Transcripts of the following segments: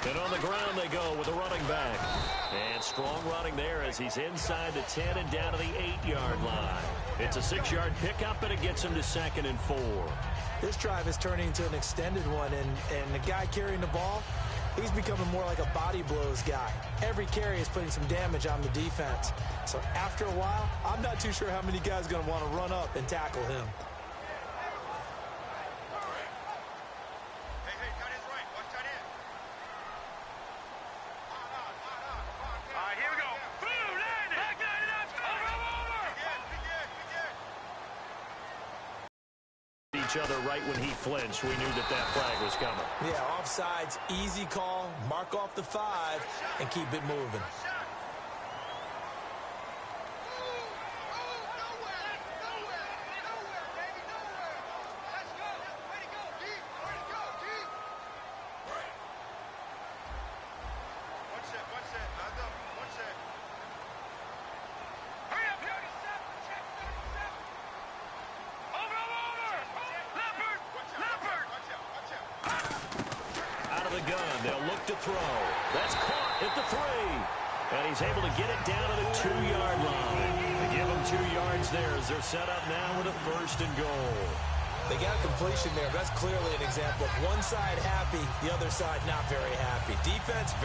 And on the ground they go with a running back. And strong running there as he's inside the 10 and down to the 8-yard line. It's a 6-yard pickup, and it gets him to 2nd and 4. This drive is turning into an extended one, and the guy carrying the ball, he's becoming more like a body blows guy. Every carry is putting some damage on the defense. So after a while, I'm not too sure how many guys are going to want to run up and tackle him. Each other right when he flinched. We knew that flag was coming. Yeah, offsides, easy call, mark off the 5, and keep it moving. They'll look to throw. That's caught at the 3. And he's able to get it down to the 2-yard line. They give him 2 yards there as they're set up now with a 1st and goal. They got a completion there. That's clearly an example of one side happy, the other side not very happy. Defense,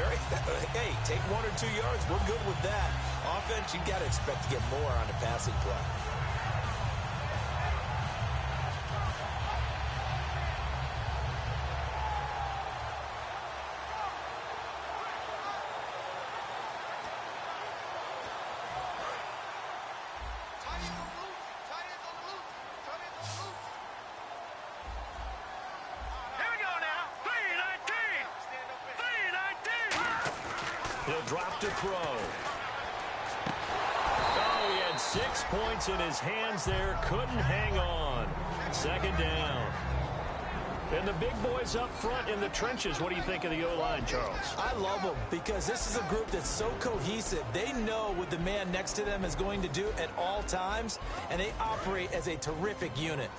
hey, take 1 or 2 yards. We're good with that. Offense, you got to expect to get more on a passing play. He'll drop to throw. Oh, he had 6 points in his hands there. Couldn't hang on. 2nd down. And the big boys up front in the trenches. What do you think of the O-line, Charles? I love them because this is a group that's so cohesive. They know what the man next to them is going to do at all times, and they operate as a terrific unit.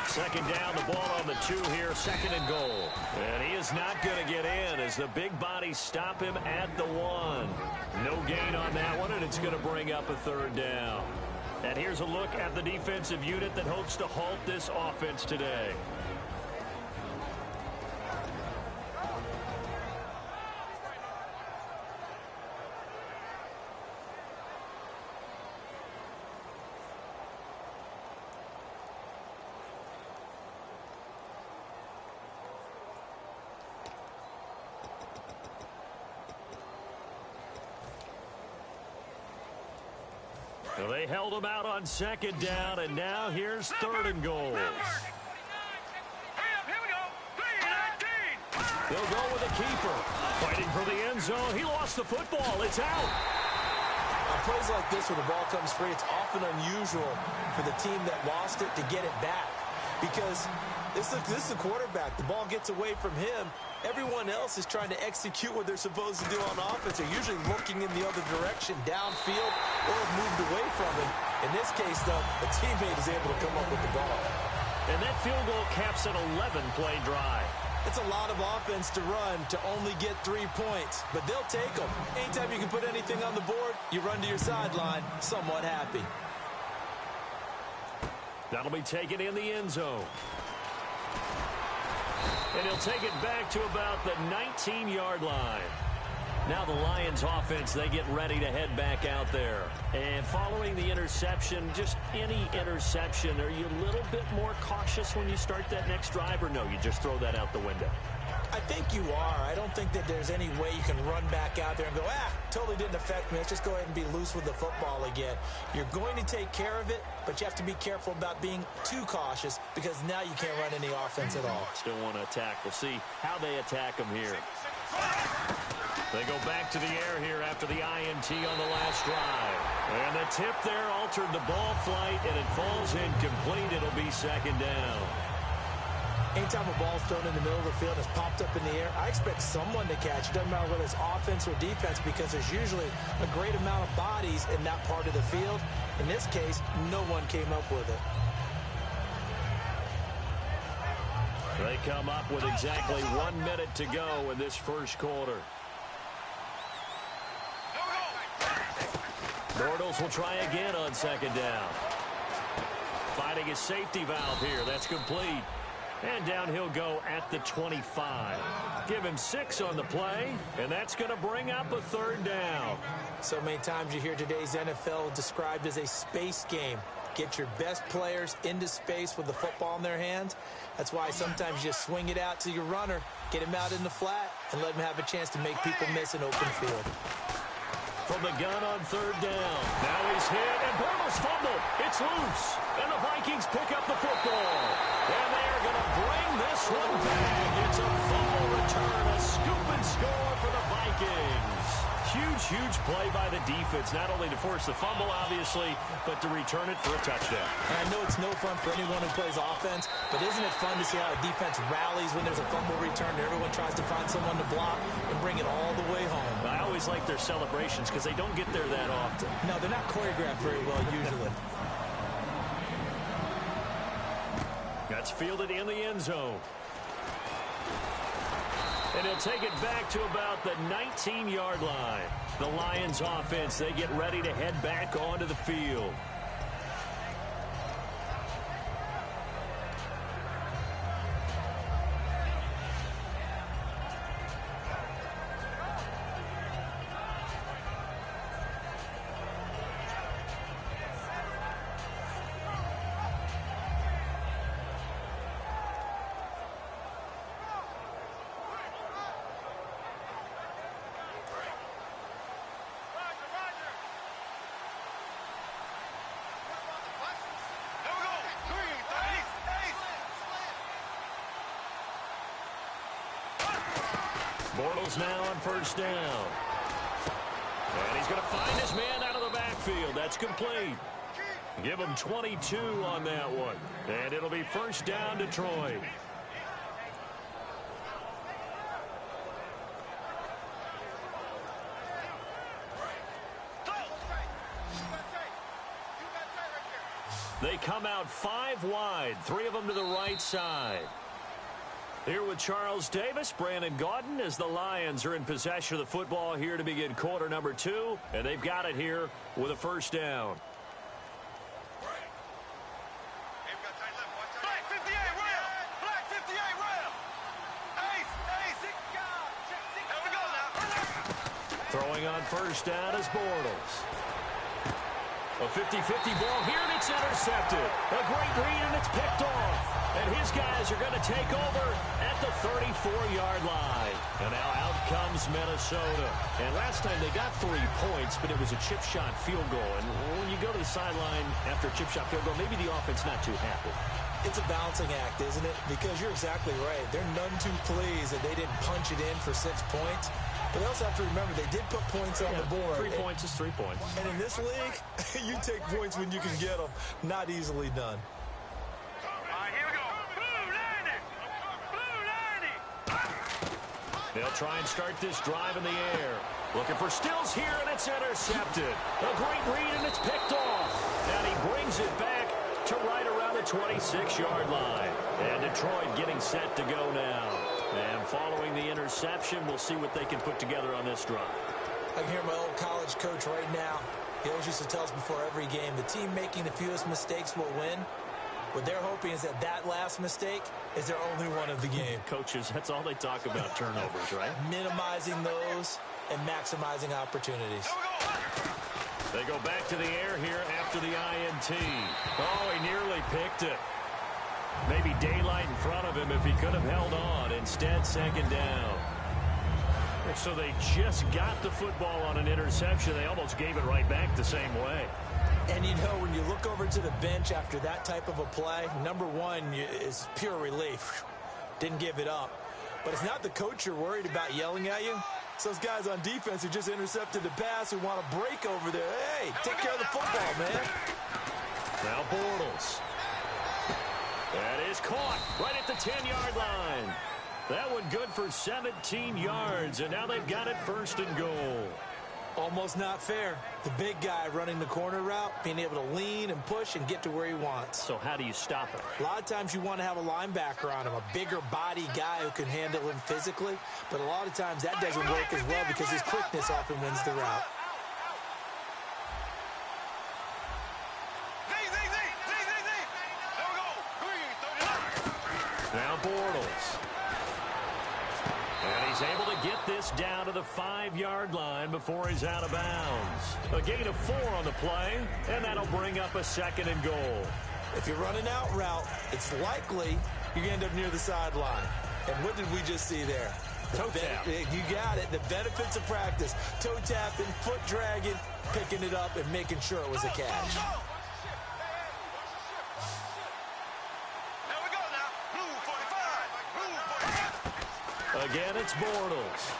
Second down, the ball on the 2 here, 2nd and goal. And he is not going to get in as the big bodies stop him at the 1. No gain on that one, and it's going to bring up a 3rd down. And here's a look at the defensive unit that hopes to halt this offense today. Well, they held him out on 2nd down, and now here's 3rd and goal. They'll go with a keeper. Fighting for the end zone. He lost the football. It's out. On plays like this where the ball comes free, it's often unusual for the team that lost it to get it back. Because this is the quarterback. The ball gets away from him. Everyone else is trying to execute what they're supposed to do on offense. They're usually looking in the other direction, downfield, or have moved away from him. In this case, though, a teammate is able to come up with the ball. And that field goal caps an 11-play drive. It's a lot of offense to run to only get 3 points, but they'll take them. Anytime you can put anything on the board, you run to your sideline somewhat happy. That'll be taken in the end zone. And he'll take it back to about the 19-yard line. Now the Lions offense, they get ready to head back out there. And following the interception, just any interception, are you a little bit more cautious when you start that next drive, or no, you just throw that out the window? I think you are. I don't think that there's any way you can run back out there and go, totally didn't affect me. Let's just go ahead and be loose with the football again. You're going to take care of it, but you have to be careful about being too cautious because now you can't run any offense at all. Still want to attack. We'll see how they attack them here. They go back to the air here after the INT on the last drive. And the tip there altered the ball flight, and it falls incomplete. It'll be 2nd down. Anytime a ball's thrown in the middle of the field and it's popped up in the air, I expect someone to catch it. Doesn't matter whether it's offense or defense, because there's usually a great amount of bodies in that part of the field. In this case, no one came up with it. They come up with exactly 1 minute to go in this first quarter. Bortles will try again on second down. Finding a safety valve here. That's complete. And down he'll go at the 25. Give him 6 on the play, and that's going to bring up a third down. So many times you hear today's NFL described as a space game. Get your best players into space with the football in their hands. That's why sometimes you just swing it out to your runner, get him out in the flat, and let him have a chance to make people miss an open field. From the gun on third down. Now he's hit, and Bortles fumbled. It's loose, and the Vikings pick up the football. And they are going to bring this one back. It's a fumble return, a scoop and score for the Vikings. Huge play by the defense, not only to force the fumble, obviously, but to return it for a touchdown. And I know it's no fun for anyone who plays offense, but isn't it fun to see how a defense rallies when there's a fumble return and everyone tries to find someone to block and bring it all the way home? I always like their celebrations because they don't get there that often. No, they're not choreographed very well usually. That's fielded in the end zone. And he'll take it back to about the 19-yard line. The Lions offense, they get ready to head back onto the field. Bortles now on first down. And he's going to find his man out of the backfield. That's complete. Give him 22 on that one. And it'll be first down, Detroit. They come out 5 wide, 3 of them to the right side. Here with Charles Davis, Brandon Gaudin, as the Lions are in possession of the football here to begin quarter number 2. And they've got it here with a first down. Black 58, rail! Black 58, rail! Ace! Here we go now. Throwing on first down is Bortles. A 50-50 ball here, and it's intercepted. A great read, and it's picked off. And his guys are going to take over at the 34-yard line. And now out comes Minnesota. And last time they got 3 points, but it was a chip shot field goal. And when you go to the sideline after a chip shot field goal, maybe the offense not too happy. It's a balancing act, isn't it? Because you're exactly right. They're none too pleased that they didn't punch it in for 6 points. But they also have to remember they did put points on the board. 3 points is 3 points. And in this league, you take points when you can get them. Not easily done. All right, here we go. Blue 90! They'll try and start this drive in the air. Looking for Stills here, and it's intercepted. A great read, and it's picked off. And he brings it back to right around the 26-yard line. And Detroit getting set to go now. And following the interception, we'll see what they can put together on this drive. I can hear my old college coach right now. He always used to tell us before every game, the team making the fewest mistakes will win. What they're hoping is that last mistake is their only one of the game. Coaches, that's all they talk about, turnovers, right? Minimizing those and maximizing opportunities. They go back to the air here after the INT. Oh, he nearly picked it. Maybe daylight in front of him if he could have held on. Instead, second down. So they just got the football on an interception. They almost gave it right back the same way. And, you know, when you look over to the bench after that type of a play, number one is pure relief. Didn't give it up. But it's not the coach you're worried about yelling at you. It's those guys on defense who just intercepted the pass who want to break over there. Hey, take care of the football, man. Now Bortles. That is caught right at the 10-yard line. That one good for 17 yards, and now they've got it 1st and goal. Almost not fair. The big guy running the corner route, being able to lean and push and get to where he wants. So how do you stop it? A lot of times you want to have a linebacker on him, a bigger body guy who can handle him physically. But a lot of times that doesn't work as well because his quickness often wins the route. Now Bortles. And he's able to get this down to the 5-yard line before he's out of bounds. A gain of 4 on the play, and that'll bring up a 2nd and goal. If you're running out route, it's likely you're going to end up near the sideline. And what did we just see there? Toe tap. You got it. The benefits of practice. Toe tapping, foot dragging, picking it up, and making sure it was a catch. Again, it's Bortles.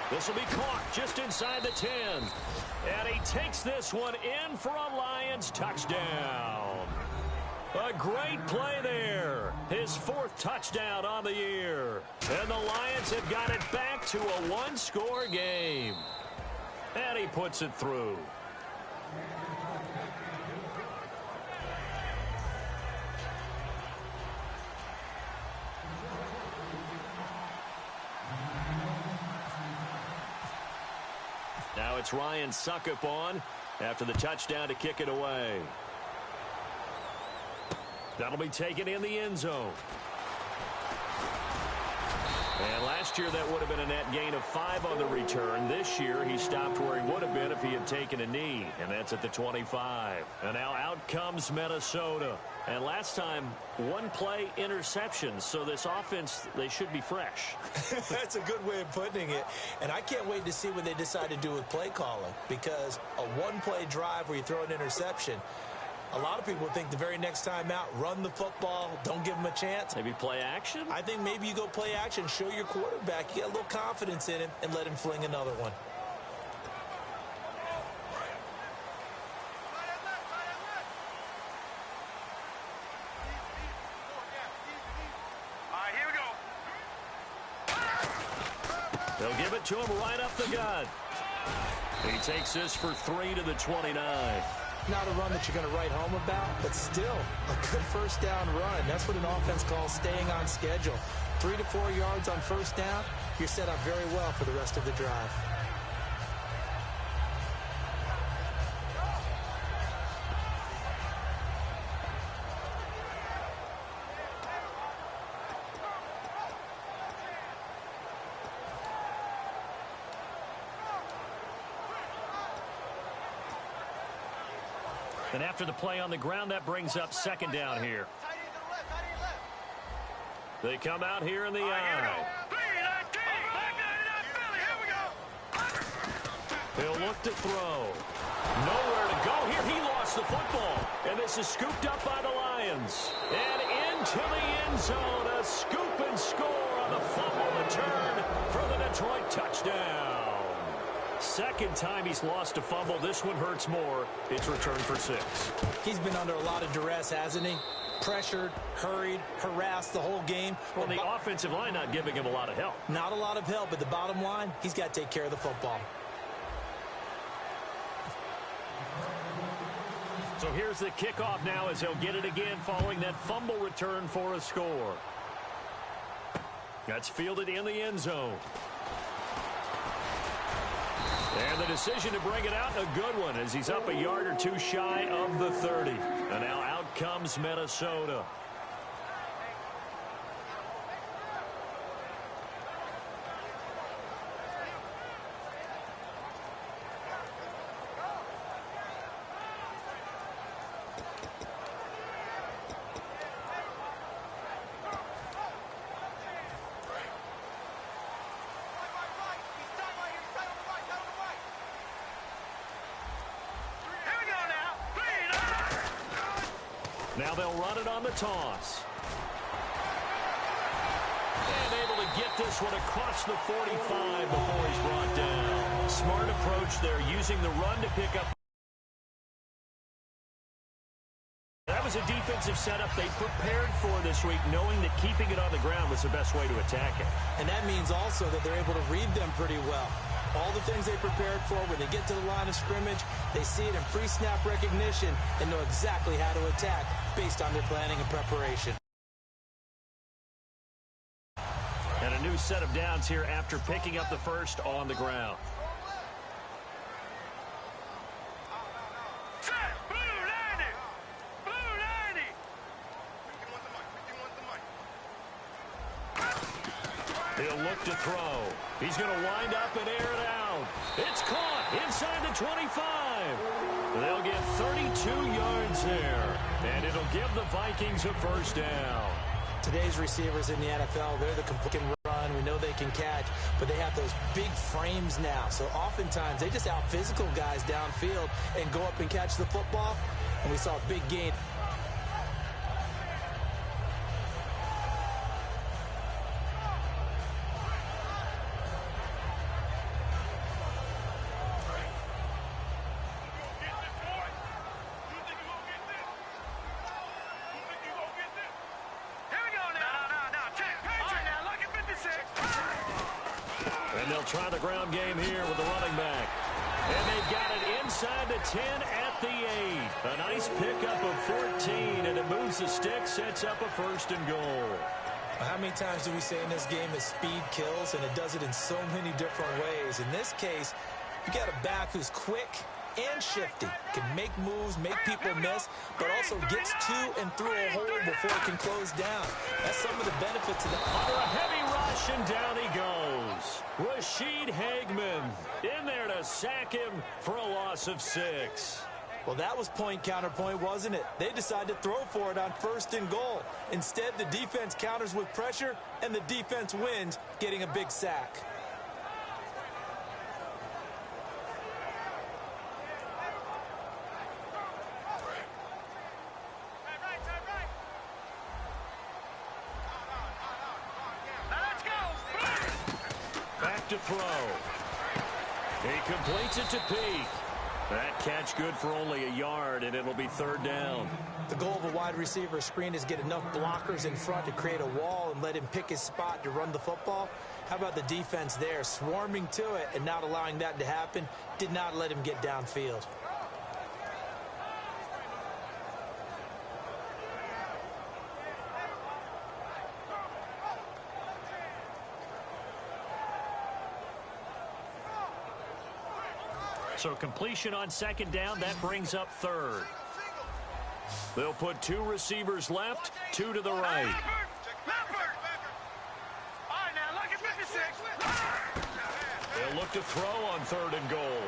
This will be caught just inside the 10. And he takes this one in for a Lions touchdown. A great play there. His 4th touchdown on the year. And the Lions have got it back to a 1-score game. And he puts it through. Now it's Ryan Suckup on after the touchdown to kick it away. That'll be taken in the end zone. And last year that would have been a net gain of 5 on the return. This year he stopped where he would have been if he had taken a knee. And that's at the 25. And now out comes Minnesota. And last time, 1-play interception. So this offense, they should be fresh. That's a good way of putting it. And I can't wait to see what they decide to do with play calling. Because a 1-play drive where you throw an interception, a lot of people think the very next time out, run the football, don't give him a chance. Maybe play action? I think maybe you go play action, show your quarterback, you get a little confidence in him, and let him fling another one. All right, here we go. They'll give it to him right up the gut. He takes this for 3 to the 29. Not a run that you're going to write home about, but still a good 1st down run. That's what an offense calls staying on schedule. 3 to 4 yards on 1st down, you're set up very well for the rest of the drive. And after the play on the ground, that brings up 2nd down here. They come out here in the eye. He'll look to throw. Nowhere to go here. He lost the football. And this is scooped up by the Lions. And into the end zone. A scoop and score on the fumble return for the Detroit touchdown. 2nd time he's lost a fumble. This one hurts more. It's returned for 6. He's been under a lot of duress, hasn't he? Pressured, hurried, harassed the whole game. Well, the offensive line not giving him a lot of help. Not a lot of help, but the bottom line, he's got to take care of the football. So here's the kickoff now as he'll get it again following that fumble return for a score. That's fielded in the end zone. And the decision to bring it out, a good one, as he's up a yard or 2 shy of the 30. And now out comes Minnesota. Now they'll run it on the toss. And able to get this one across the 45 before he's brought down. Smart approach there, using the run to pick up. That was a defense. defensive setup they prepared for this week, knowing that keeping it on the ground was the best way to attack it. And that means also that they're able to read them pretty well. All the things they prepared for, when they get to the line of scrimmage, they see it in pre-snap recognition and know exactly how to attack based on their planning and preparation. And a new set of downs here after picking up the first on the ground. He'll look to throw. He's going to wind up and air it out. It's caught inside the 25. They'll get 32 yards there, and it'll give the Vikings a first down. Today's receivers in the NFL, they're the complete run. We know they can catch, but they have those big frames now. So oftentimes they just out-physical guys downfield and go up and catch the football. And we saw a big gain. And they'll try the ground game here with the running back. And they've got it inside the 10 at the 8. A nice pickup of 14, and it moves the stick, sets up a first and goal. How many times do we say in this game that speed kills, and it does it in so many different ways? In this case, you got a back who's quick and shifty, can make moves, make people miss, but also gets to and through a hole before it can close down. That's some of the benefits of the... Under a heavy rush, and down he goes. Rashid Hageman in there to sack him for a loss of 6. Well, that was point counterpoint, wasn't it? They decided to throw for it on first and goal. Instead, the defense counters with pressure, and the defense wins, getting a big sack. To throw. He completes it to Peak. That catch good for only a yard, and it'll be third down. The goal of a wide receiver screen is get enough blockers in front to create a wall and let him pick his spot to run the football. How about the defense there, swarming to it and not allowing that to happen? Did not let him get downfield. So completion on second down, that brings up third. They'll put 2 receivers left, 2 to the right. They'll look to throw on third and goal.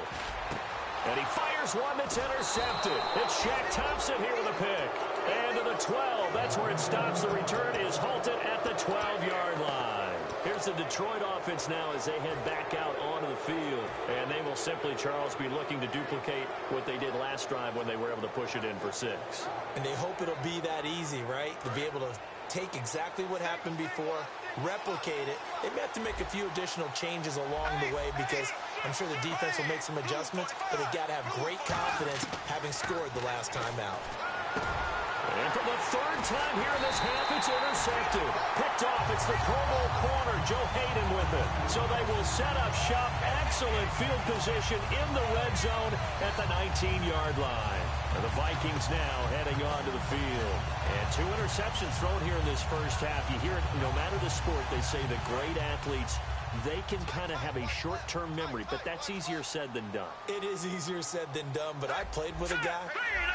And he fires one that's intercepted. It's Shaq Thompson here with a pick. And to the 12, that's where it stops. The return is halted at the 12-yard line. Here's the Detroit offense now as they head back out onto the field. And they will simply, Charles, be looking to duplicate what they did last drive when they were able to push it in for 6. And they hope it'll be that easy, right? To be able to take exactly what happened before, replicate it. They may have to make a few additional changes along the way because I'm sure the defense will make some adjustments, but they've got to have great confidence having scored the last time out. And for the third time here in this half, it's intercepted. Picked off. It's the Pro Bowl corner, Joe Hayden, with it. So they will set up shop. Excellent field position in the red zone at the 19-yard line. And the Vikings now heading on to the field. And 2 interceptions thrown here in this first half. You hear it, no matter the sport, they say the great athletes, they can kind of have a short-term memory, but that's easier said than done. It is easier said than done, but I played with a guy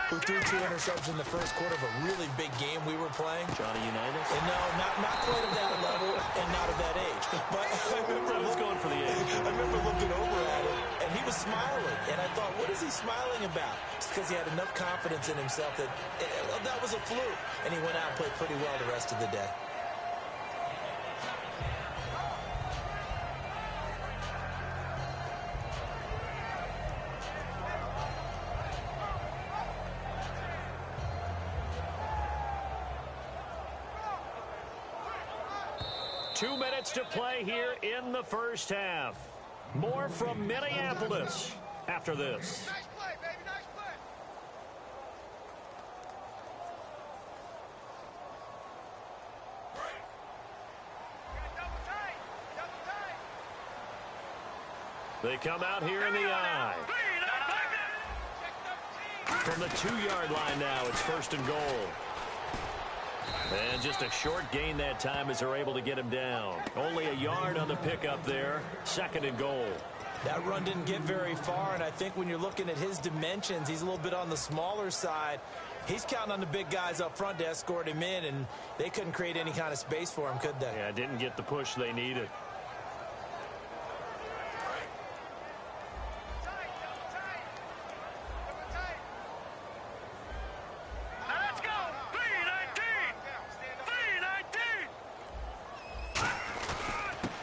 who threw 2 interceptions in the first quarter of a really big game we were playing. Johnny Unitas? And no, not quite at that level and not at that age. But I was going for the age. I remember looking over at him, and he was smiling. And I thought, what is he smiling about? It's because he had enough confidence in himself that that was a fluke. And he went out and played pretty well the rest of the day. Two minutes to play here in the first half. More from Minneapolis after this. Nice play, baby, nice play. They come out here in the I. From the 2-yard line now, it's 1st and goal. And just a short gain that time as they're able to get him down. Only a yard on the pickup there. 2nd and goal. That run didn't get very far, and I think when you're looking at his dimensions, he's a little bit on the smaller side. He's counting on the big guys up front to escort him in, and they couldn't create any kind of space for him, could they? Yeah, didn't get the push they needed.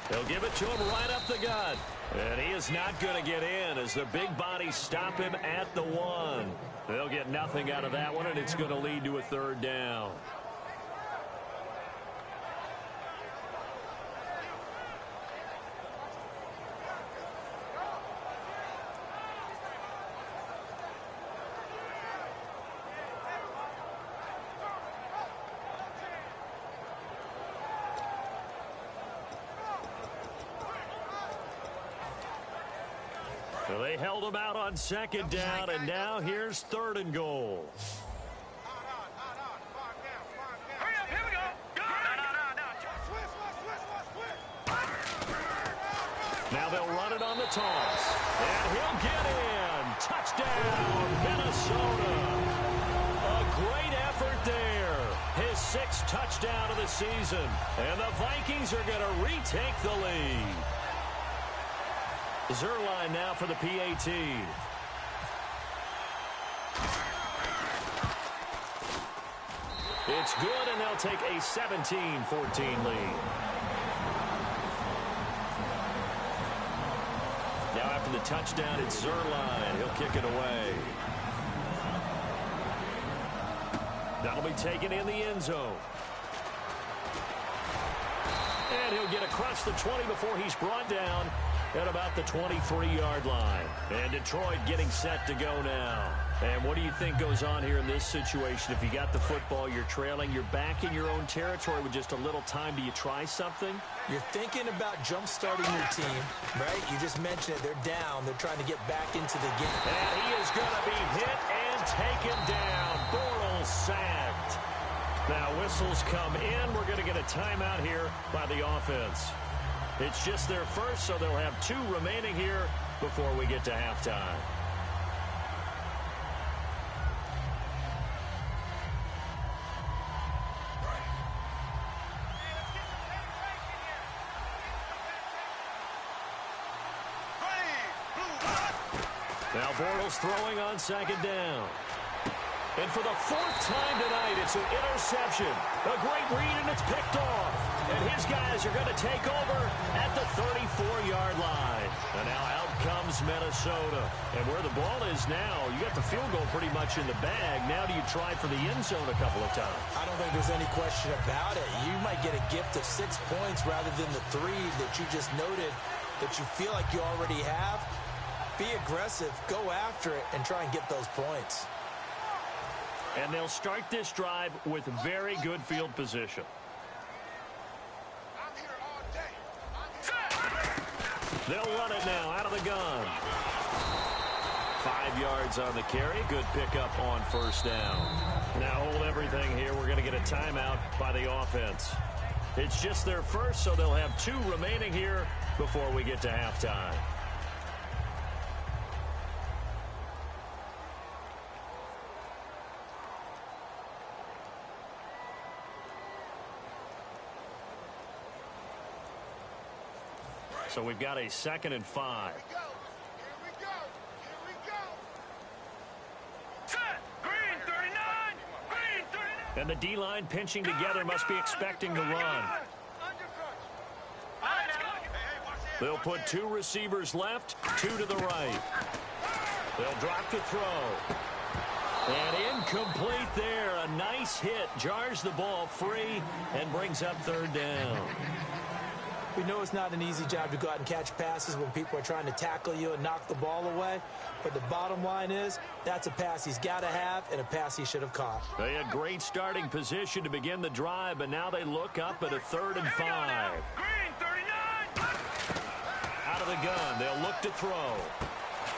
They'll give it to him right up the gut. And he is not going to get in as the big bodies stop him at the 1. They'll get nothing out of that one, and it's going to lead to a 3rd down. So they held him out on 2nd down, and now here's 3rd and goal. Hurry up, here we go. Now they'll run it on the toss. And he'll get in. Touchdown, Minnesota. A great effort there. His 6th touchdown of the season. And the Vikings are going to retake the lead. Zerline now for the PAT. It's good, and they'll take a 17-14 lead. Now after the touchdown, it's Zerline. He'll kick it away. That'll be taken in the end zone. And he'll get across the 20 before he's brought down at about the 23-yard line. And Detroit getting set to go now. And what do you think goes on here in this situation? If you got the football, you're trailing, you're back in your own territory with just a little time. Do you try something? You're thinking about jump-starting your team, right? You just mentioned it. They're down. They're trying to get back into the game. And he is going to be hit and taken down. Bortles sacked. Now whistles come in. We're going to get a timeout here by the offense. It's just their first, so they'll have 2 remaining here before we get to halftime. Now Bortles throwing on 2nd down. And for the 4th time tonight, it's an interception. A great read, and it's picked off. And his guys are going to take over at the 34-yard line. And now out comes Minnesota. And where the ball is now, you got the field goal pretty much in the bag. Now do you try for the end zone a couple of times? I don't think there's any question about it. You might get a gift of 6 points rather than the 3 that you just noted that you feel like you already have. Be aggressive, go after it, and try and get those points. And they'll start this drive with very good field position. They'll run it now out of the gun. 5 yards on the carry. Good pickup on 1st down. Now hold everything here. We're going to get a timeout by the offense. It's just their first, so they'll have 2 remaining here before we get to halftime. So we've got a 2nd and 5. Here we go. Set. Green 39. Green 39. And the D-line pinching together must be expecting the run. They'll put 2 receivers left, 2 to the right. They'll drop the throw. And incomplete there. A nice hit. Jars the ball free and brings up 3rd down. We know it's not an easy job to go out and catch passes when people are trying to tackle you and knock the ball away. But the bottom line is, that's a pass he's got to have and a pass he should have caught. They had great starting position to begin the drive, but now they look up at a 3rd and 5. Green 39. Out of of the gun. They'll look to throw.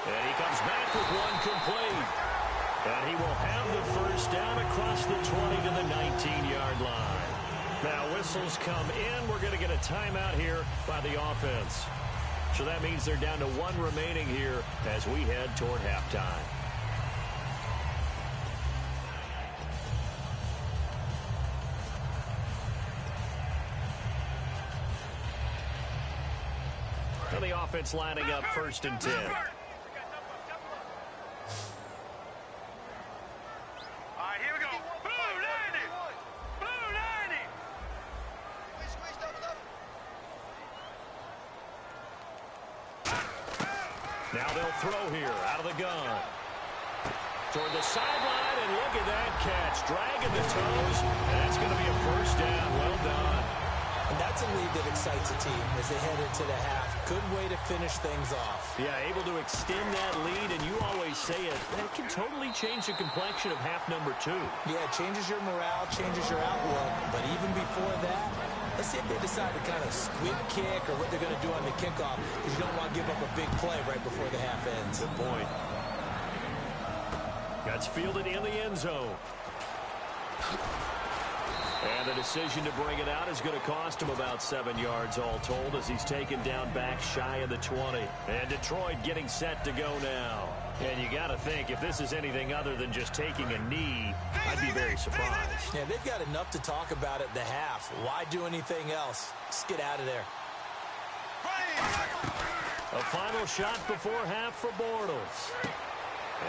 And he comes back with one complete. And he will have the first down across the 20 to the 19-yard line. Now whistles come in. We're going to get a timeout here by the offense. So that means they're down to one remaining here as we head toward halftime. And the offense lining up 1st and 10. All right, here we go. Blue 90. Blue 90. Now they'll throw here out of the gun. Toward the sideline, and look at that catch. Dragging the toes, and that's going to be a first down. Well done. And that's a lead that excites a team as they head into the half. Good way to finish things off. Yeah, able to extend that lead, and you always say it, that can totally change the complexion of half number 2. Yeah, it changes your morale, changes your outlook. But even before that, let's see if they decide to kind of squib kick or what they're going to do on the kickoff, because you don't want to give up a big play right before the half ends. Good point. That's fielded in the end zone. And the decision to bring it out is going to cost him about 7 yards all told as he's taken down back shy of the 20. And Detroit getting set to go now. And you got to think, if this is anything other than just taking a knee, I'd be very surprised. Yeah, they've got enough to talk about at the half. Why do anything else? Just get out of there. A final shot before half for Bortles.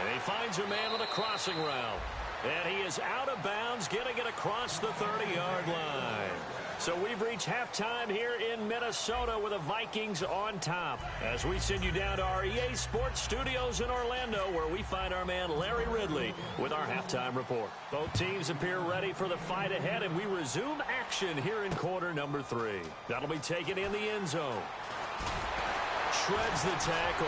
And he finds a man on a crossing route. And he is out of bounds, getting it across the 30-yard line. So we've reached halftime here in Minnesota with the Vikings on top. As we send you down to our EA Sports Studios in Orlando, where we find our man Larry Ridley with our halftime report. Both teams appear ready for the fight ahead, and we resume action here in quarter number 3. That'll be taken in the end zone. Shreds the tackle.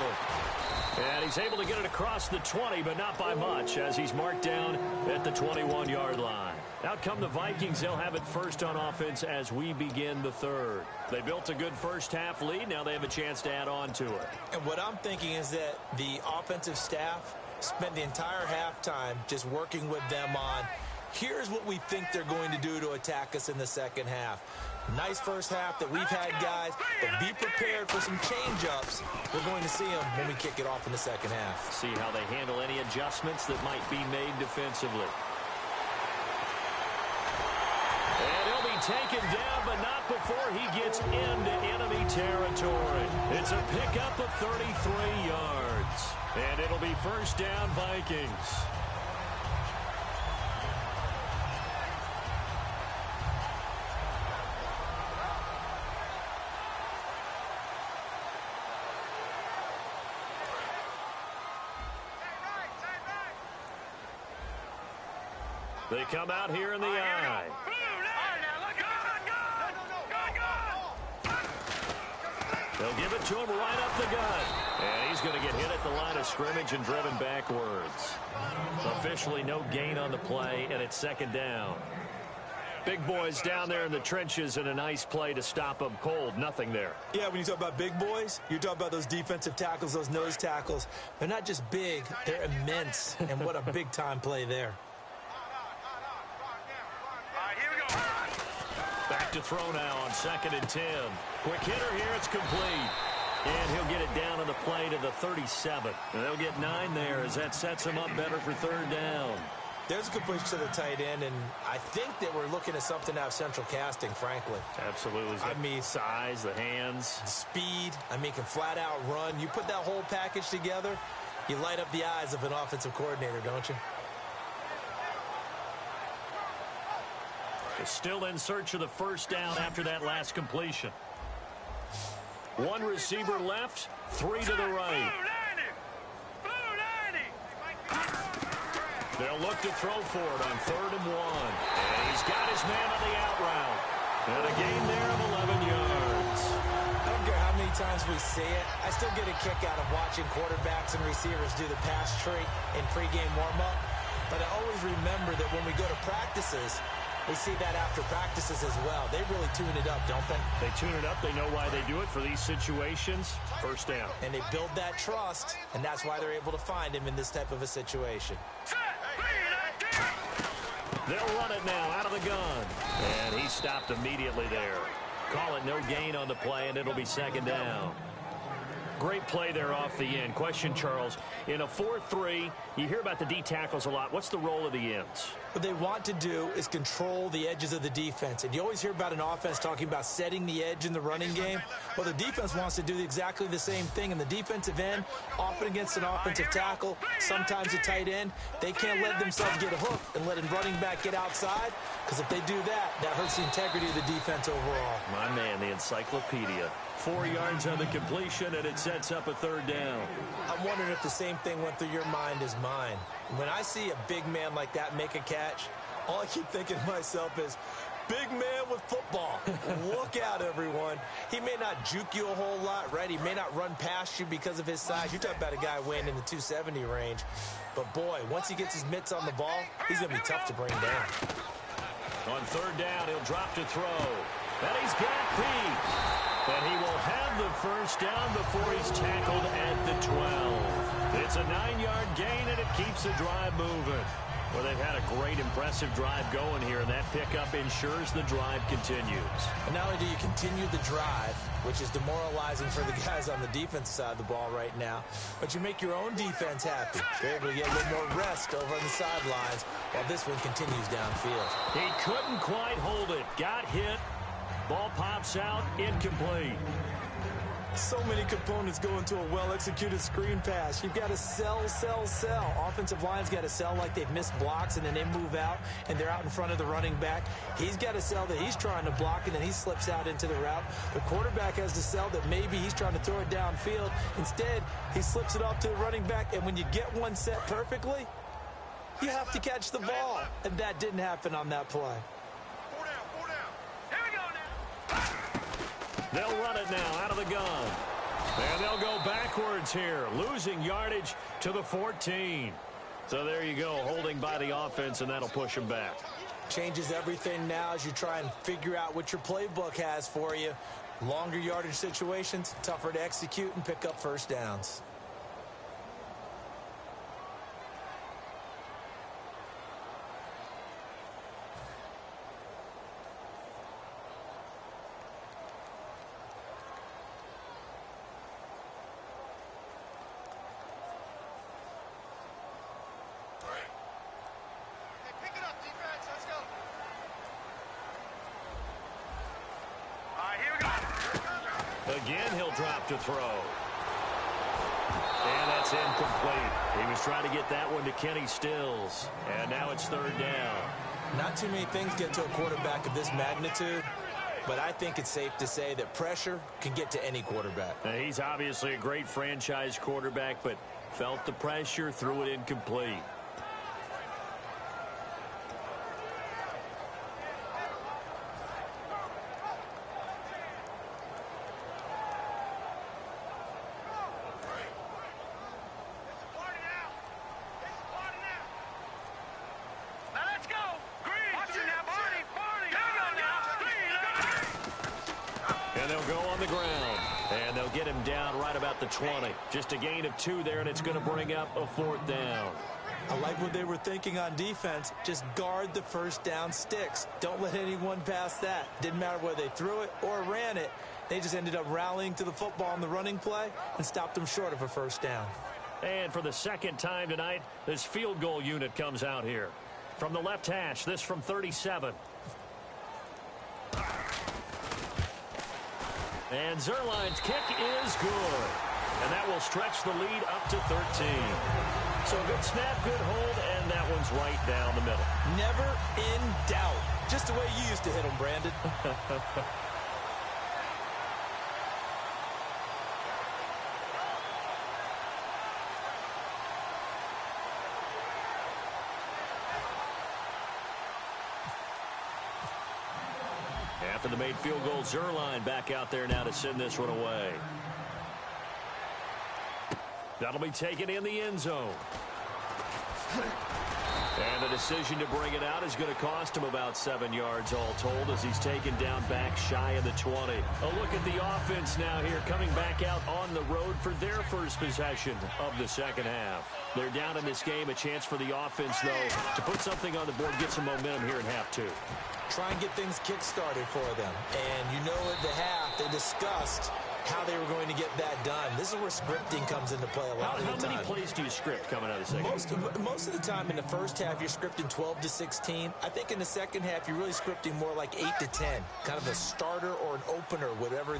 And he's able to get it across the 20, but not by much, as he's marked down at the 21-yard line. Out come the Vikings. They'll have it first on offense as we begin the third. They built a good first-half lead. Now they have a chance to add on to it. And what I'm thinking is that the offensive staff spent the entire halftime just working with them on, here's what we think they're going to do to attack us in the second half. Nice first half that we've had, guys, but be prepared for some change-ups. We're going to see them when we kick it off in the second half. See how they handle any adjustments that might be made defensively. And he'll be taken down, but not before he gets into enemy territory. It's a pickup of 33 yards. And it'll be first down, Vikings. They come out here in the eye. They'll give it to him right up the gut. And he's going to get hit at the line of scrimmage and driven backwards. Officially no gain on the play, and it's second down. Big boys down there in the trenches, and a nice play to stop them cold. Nothing there. Yeah, when you talk about big boys, you're talking about those defensive tackles, those nose tackles. They're not just big, they're immense. And what a big-time play there. Back to throw now on 2nd and 10. Quick hitter here, it's complete. And he'll get it down on the play to the 37. And they'll get 9 there as that sets him up better for third down. There's a completion to the tight end, and I think that we're looking at something out of central casting, frankly. Absolutely. I mean, size, the hands. The speed, I mean, can flat out run. You put that whole package together, you light up the eyes of an offensive coordinator, don't you? Still in search of the first down after that last completion. One receiver left, 3 to the right. They'll look to throw for it on 3rd and 1. And he's got his man on the out route. And a gain there of 11 yards. I don't care how many times we see it. I still get a kick out of watching quarterbacks and receivers do the pass tree in pregame warm-up. But I always remember that when we go to practices, We see that after practices as well. They really tune it up, don't they? They tune it up. They know why they do it for these situations. First down. And they build that trust, and that's why they're able to find him in this type of a situation. They'll run it now out of the gun. And he stopped immediately there. Call it no gain on the play, and it'll be second down. Great play there off the end. Question, Charles, in a 4-3, you hear about the D tackles a lot. What's the role of the ends? What they want to do is control the edges of the defense. And you always hear about an offense talking about setting the edge in the running game. Well, the defense wants to do exactly the same thing. And the defensive end, often against an offensive tackle, sometimes a tight end, they can't let themselves get hooked and let a running back get outside. Because if they do that, that hurts the integrity of the defense overall. My man, the encyclopedia. 4 yards on the completion, and it sets up a third down. I'm wondering if the same thing went through your mind as mine. When I see a big man like that make a catch, all I keep thinking to myself is, big man with football. Look out, everyone. He may not juke you a whole lot, right? He may not run past you because of his size. You're talking about a guy weighing in the 270 range. But, boy, once he gets his mitts on the ball, he's going to be tough to bring down. On third down, he'll drop to throw. And he's got Pete. And he will have the first down before he's tackled at the 12. It's a 9-yard gain, and it keeps the drive moving. Well, they've had a great, impressive drive going here, and that pickup ensures the drive continues. And not only do you continue the drive, which is demoralizing for the guys on the defensive side of the ball right now, but you make your own defense happy. They're able to get a little more rest over on the sidelines while this one continues downfield. He couldn't quite hold it. Got hit. Ball pops out, incomplete. So many components go into a well-executed screen pass. You've got to sell. Offensive line's got to sell like they've missed blocks, and then they move out, and they're out in front of the running back. He's got to sell that he's trying to block, and then he slips out into the route. The quarterback has to sell that maybe he's trying to throw it downfield. Instead, he slips it off to the running back, and when you get one set perfectly, you have to catch the ball. And that didn't happen on that play. They'll run it now out of the gun. And they'll go backwards here, losing yardage to the 14. So there you go, holding by the offense, and that'll push them back. Changes everything now as you try and figure out what your playbook has for you. Longer yardage situations, tougher to execute and pick up first downs. Again, he'll drop to throw. And that's incomplete. He was trying to get that one to Kenny Stills. And now it's third down. Not too many things get to a quarterback of this magnitude, but I think it's safe to say that pressure can get to any quarterback. Now, he's obviously a great franchise quarterback, but felt the pressure, threw it incomplete. The 20. Just a gain of 2 there, and it's going to bring up a fourth down. I like what they were thinking on defense. Just guard the first down sticks. Don't let anyone pass that. Didn't matter whether they threw it or ran it. They just ended up rallying to the football on the running play and stopped them short of a first down. And for the second time tonight, this field goal unit comes out here. From the left hash, this from 37. And Zerline's kick is good. And that will stretch the lead up to 13. So a good snap, good hold, and that one's right down the middle. Never in doubt. Just the way you used to hit them, Brandon. After the made field goal, Zerline back out there now to send this one away. That'll be taken in the end zone. And the decision to bring it out is going to cost him about 7 yards all told as he's taken down back shy of the 20. A look at the offense now here, coming back out on the road for their first possession of the second half. They're down in this game. A chance for the offense, though, to put something on the board, get some momentum here in half two. Try and get things kick-started for them. And you know at the half, they discussed how they were going to get that done. This is where scripting comes into play a lot of the time. How many plays do you script coming out of the second? Most of the time in the first half, you're scripting 12 to 16. I think in the second half, you're really scripting more like 8 to 10. Kind of a starter or an opener, whatever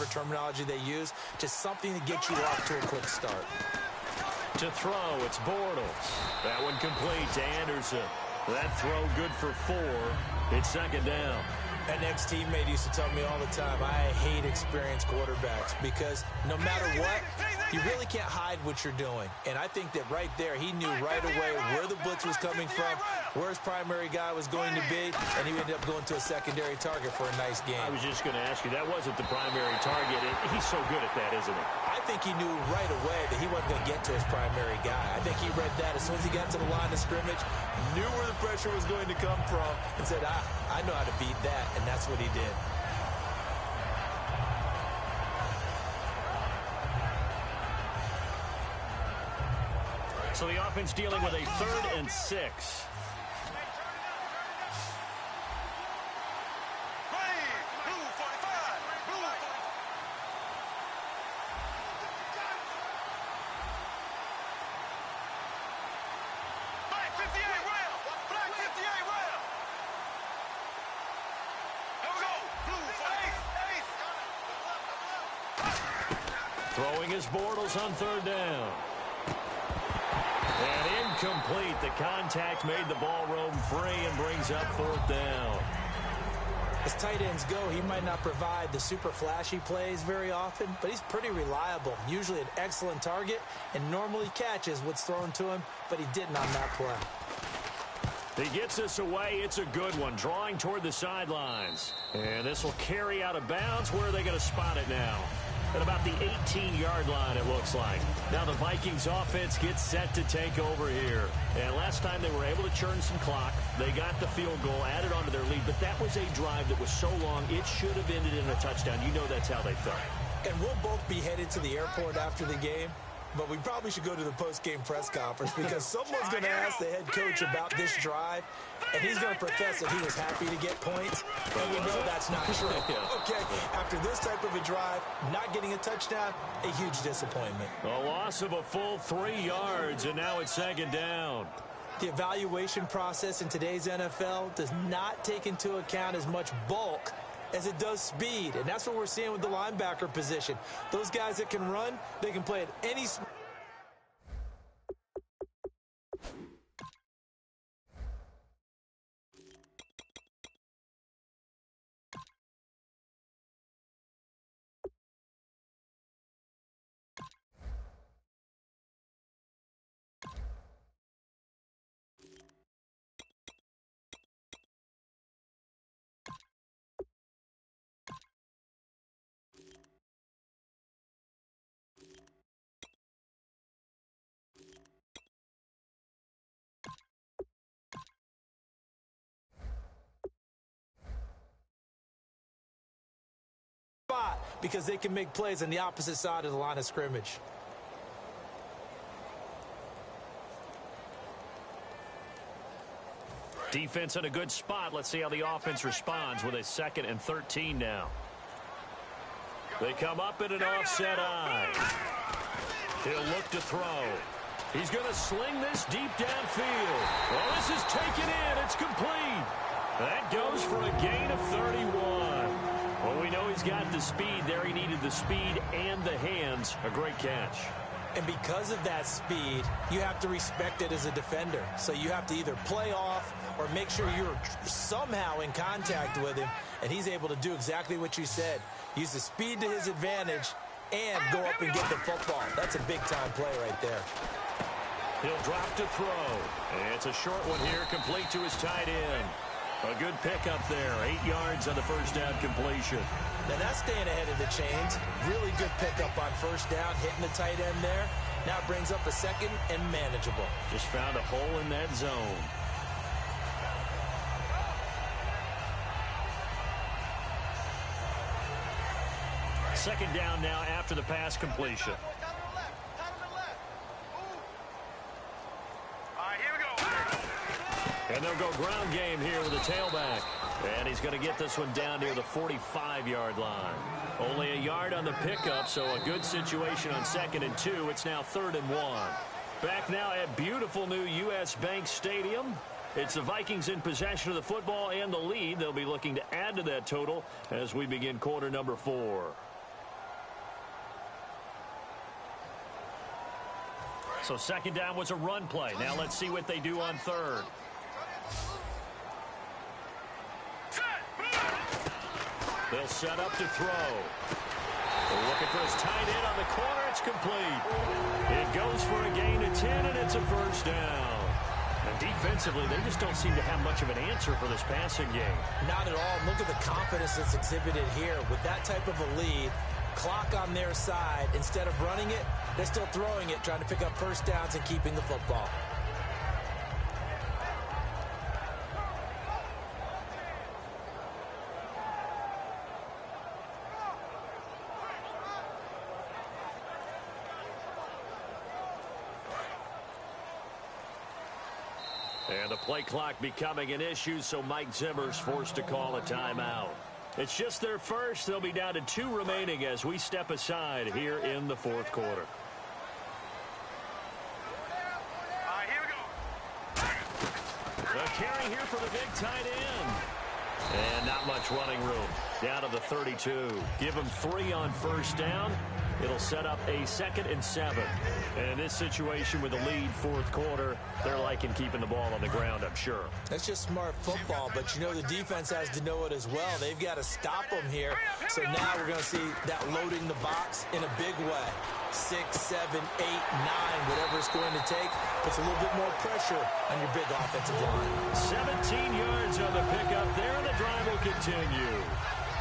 terminology they use. Just something to get you off to a quick start. To throw, it's Bortles. That one complete to Anderson. That throw good for 4. It's second down. An ex-teammate used to tell me all the time, I hate experienced quarterbacks because no matter what, you really can't hide what you're doing. And I think that right there, he knew right away where the blitz was coming from, where his primary guy was going to be, and he ended up going to a secondary target for a nice game. I was just going to ask you, that wasn't the primary target. He's so good at that, isn't he? I think he knew right away that he wasn't going to get to his primary guy. I think he read that as soon as he got to the line of scrimmage, knew where the pressure was going to come from, and said, I know how to beat that, and that's what he did. So the offense dealing with a 3rd and 6. Throwing his Bortles on 3rd down. And incomplete. The contact made the ball roam free and brings up 4th down. As tight ends go, he might not provide the super flashy plays very often, but he's pretty reliable. Usually an excellent target and normally catches what's thrown to him, but he didn't on that play. He gets this away. It's a good one. Drawing toward the sidelines. And this will carry out of bounds. Where are they going to spot it now? At about the 18-yard line, it looks like. Now the Vikings offense gets set to take over here. And last time they were able to churn some clock. They got the field goal, added onto their lead. But that was a drive that was so long, it should have ended in a touchdown. You know that's how they felt. And we'll both be headed to the airport after the game. But we probably should go to the post-game press conference because someone's going to ask the head coach about this drive, and he's going to profess that he was happy to get points, and we know that's not true. Okay, after this type of a drive, not getting a touchdown, a huge disappointment. A loss of a full 3 yards, and now it's 2nd down. The evaluation process in today's NFL does not take into account as much bulk as it does speed, and that's what we're seeing with the linebacker position. Those guys that can run, they can play at any speed. Because they can make plays on the opposite side of the line of scrimmage. Defense in a good spot. Let's see how the offense responds with a 2nd and 13 now. They come up in an offset eye. He'll look to throw. He's going to sling this deep downfield. Well, this is taken in. It's complete. That goes for a gain of 31. Well, we know he's got the speed there. He needed the speed and the hands. A great catch. And because of that speed, you have to respect it as a defender. So you have to either play off or make sure you're somehow in contact with him. And he's able to do exactly what you said. Use the speed to his advantage and go up and get the football. That's a big-time play right there. He'll drop to throw. And it's a short one here, complete to his tight end. A good pickup there, 8 yards on the first down completion. Now that's staying ahead of the chains. Really good pickup on first down, hitting the tight end there. Now it brings up a second and manageable. Just found a hole in that zone. Second down now after the pass completion. And they'll go ground game here with a tailback. And he's going to get this one down near the 45-yard line. Only a yard on the pickup, so a good situation on 2nd and 2. It's now 3rd and 1. Back now at beautiful new U.S. Bank Stadium. It's the Vikings in possession of the football and the lead. They'll be looking to add to that total as we begin quarter number 4. So second down was a run play. Now let's see what they do on 3rd. They'll set up to throw. They're looking for his tight end on the corner. It's complete. It goes for a gain of 10, and it's a first down. And defensively, they just don't seem to have much of an answer for this passing game. Not at all. Look at the confidence that's exhibited here. With that type of a lead, clock on their side, instead of running it, they're still throwing it, trying to pick up first downs and keeping the football. And the play clock becoming an issue, so Mike Zimmer's forced to call a timeout. It's just their first. They'll be down to 2 remaining as we step aside here in the 4th quarter. All right, here we go. A carry here for the big tight end. And not much running room. Down to the 32. Give him 3 on first down. It'll set up a 2nd and 7. And in this situation with the lead 4th quarter, they're liking keeping the ball on the ground, I'm sure. That's just smart football, but you know the defense has to know it as well. They've got to stop them here. So now we're going to see that loading the box in a big way. 6, 7, 8, 9, whatever it's going to take, puts a little bit more pressure on your big offensive line. 17 yards on the pickup there, and the drive will continue.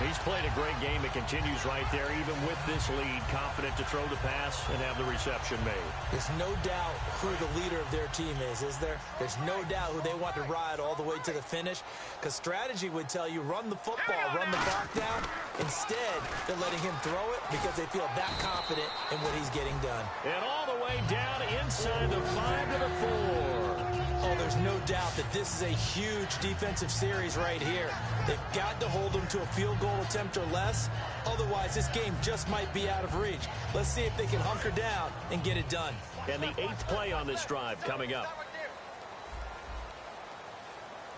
He's played a great game. It continues right there, even with this lead, confident to throw the pass and have the reception made. There's no doubt who the leader of their team is there? There's no doubt who they want to ride all the way to the finish, because strategy would tell you run the football, run the clock down. Instead, they're letting him throw it because they feel that confident in what he's getting done. And all the way down inside the 5 to the 4. Oh, there's no doubt that this is a huge defensive series right here. They've got to hold them to a field goal attempt or less. Otherwise, this game just might be out of reach. Let's see if they can hunker down and get it done. And the 8th play on this drive coming up.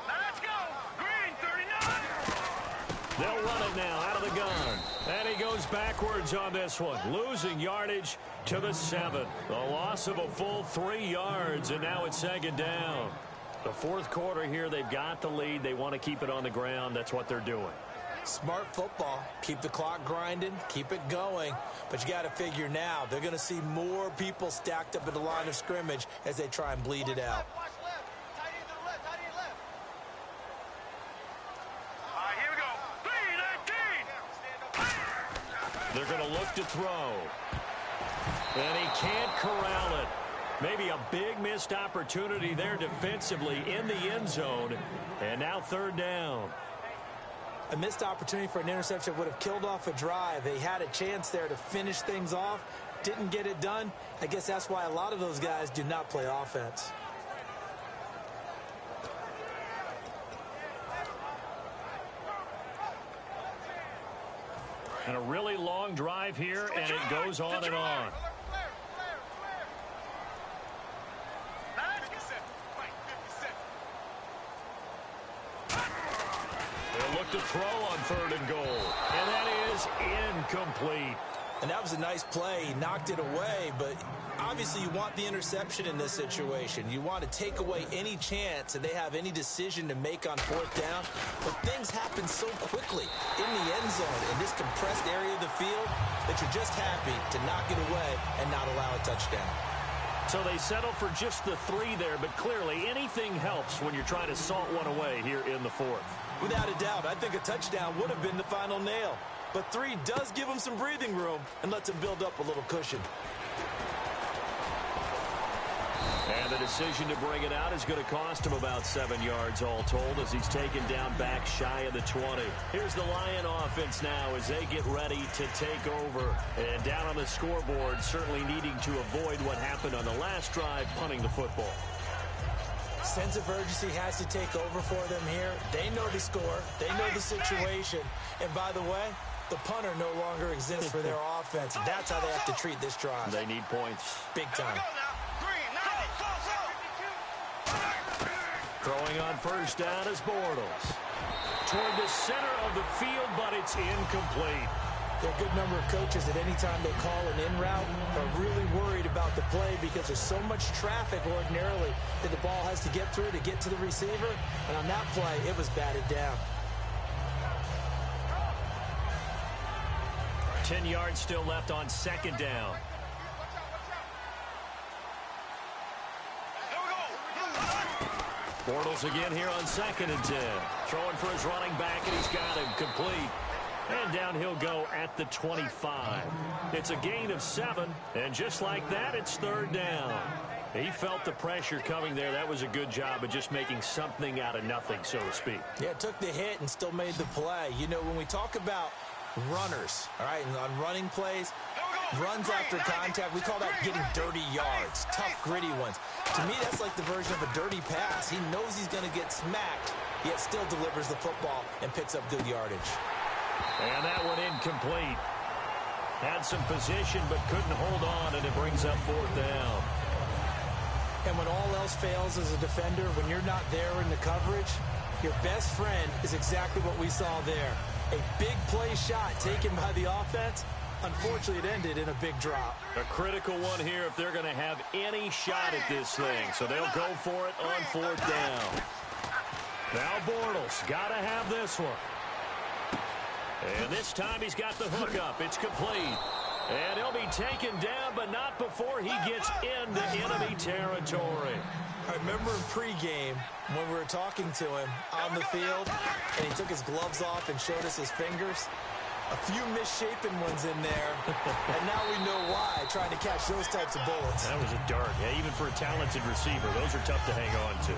Let's go. Green 39. They'll run it now out of the gun. And he goes backwards on this one, losing yardage to the 7. A loss of a full 3 yards, and now it's 2nd down. The 4th quarter here, they've got the lead. They want to keep it on the ground. That's what they're doing. Smart football. Keep the clock grinding. Keep it going. But you got to figure now, they're going to see more people stacked up at the line of scrimmage as they try and bleed it out. Watch left. Tight end to the left. Tight end left. All right, here we go. 3-19. They're going to look to throw. And he can't corral it. Maybe a big missed opportunity there defensively in the end zone. And now 3rd down. A missed opportunity for an interception would have killed off a drive. They had a chance there to finish things off. Didn't get it done. I guess that's why a lot of those guys do not play offense. And a really long drive here, and it goes on and on. They'll look to throw on 3rd and goal. And that is incomplete. And that was a nice play. He knocked it away, but obviously you want the interception in this situation. You want to take away any chance that they have any decision to make on 4th down. But things happen so quickly in the end zone in this compressed area of the field that you're just happy to knock it away and not allow a touchdown. So they settle for just the 3 there, but clearly anything helps when you're trying to salt one away here in the 4th. Without a doubt, I think a touchdown would have been the final nail. But 3 does give them some breathing room and lets them build up a little cushion. And the decision to bring it out is going to cost him about 7 yards all told as he's taken down back shy of the 20. Here's the Lion offense now as they get ready to take over. And down on the scoreboard, certainly needing to avoid what happened on the last drive, punting the football. Sense of urgency has to take over for them here. They know the score. They know the situation. And by the way, the punter no longer exists for their offense. That's how they have to treat this drive. They need points. Big time. Throwing on first down is Bortles. Toward the center of the field, but it's incomplete. There are a good number of coaches that anytime they call an in route are really worried about the play because there's so much traffic ordinarily that the ball has to get through to get to the receiver. And on that play, it was batted down. 10 yards still left on second down. Bortles again here on 2nd and 10. Throwing for his running back, and he's got him complete. And down he'll go at the 25. It's a gain of 7, and just like that, it's 3rd down. He felt the pressure coming there. That was a good job of just making something out of nothing, so to speak. Yeah, took the hit and still made the play. You know, when we talk about runners, all right, and on running plays, runs after contact, we call that getting dirty yards, tough, gritty ones. To me, that's like the version of a dirty pass. He knows he's going to get smacked, yet still delivers the football and picks up good yardage. And that one incomplete. Had some position, but couldn't hold on, and it brings up 4th down. And when all else fails as a defender, when you're not there in the coverage, your best friend is exactly what we saw there. A big play shot taken by the offense. Unfortunately, it ended in a big drop. A critical one here if they're going to have any shot at this thing. So they'll go for it on 4th down. Now Bortles got to have this one. And this time he's got the hook up. It's complete. And he'll be taken down, but not before he gets into enemy territory. I remember in pregame when we were talking to him on the field, and he took his gloves off and showed us his fingers. A few misshapen ones in there, and now we know why, trying to catch those types of bullets. That was a dart. Yeah, even for a talented receiver, those are tough to hang on to.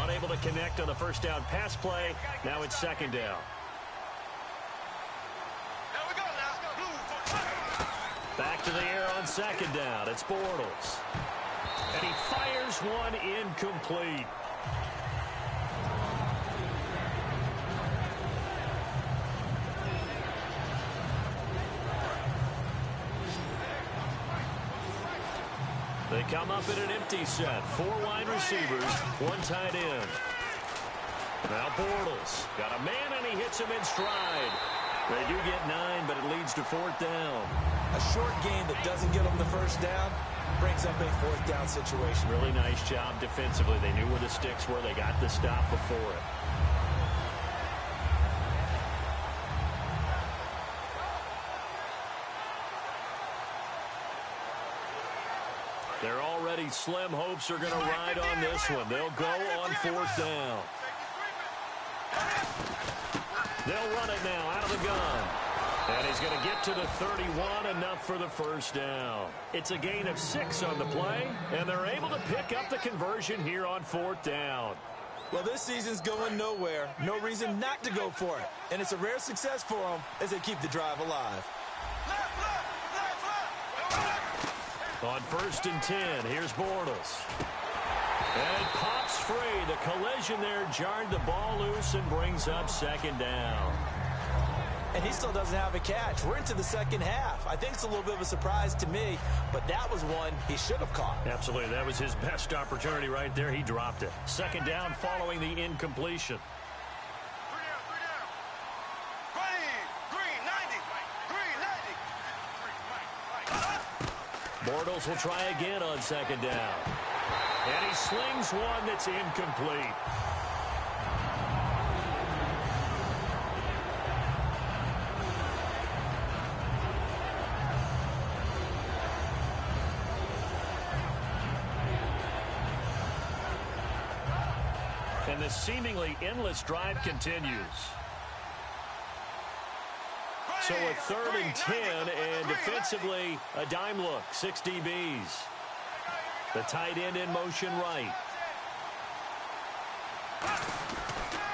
Unable to connect on the first down pass play. Now it's 2nd down. Back to the air on 2nd down. It's Bortles. And he fires one incomplete. They come up in an empty set. 4 wide receivers, 1 tight end. Now Bortles got a man, and he hits him in stride. They do get 9, but it leads to 4th down. A short gain that doesn't get them the first down brings up a 4th down situation. Really nice job defensively. They knew where the sticks were. They got the stop before it. They're already slim hopes are going to ride on this one. They'll go on 4th down. They'll run it now out of the gun. And he's going to get to the 31, enough for the first down. It's a gain of 6 on the play, and they're able to pick up the conversion here on 4th down. Well, this season's going nowhere. No reason not to go for it. And it's a rare success for them as they keep the drive alive. On 1st and 10, here's Bortles. And it pops free. The collision there jarred the ball loose and brings up 2nd down. And he still doesn't have a catch. We're into the second half. I think it's a little bit of a surprise to me, but that was one he should have caught. Absolutely. That was his best opportunity right there. He dropped it. 2nd down following the incompletion. Bortles will try again on 2nd down. And he slings one that's incomplete. And the seemingly endless drive continues. So a 3rd and 10, and defensively defensively, a dime look, 6 DBs. The tight end in motion right.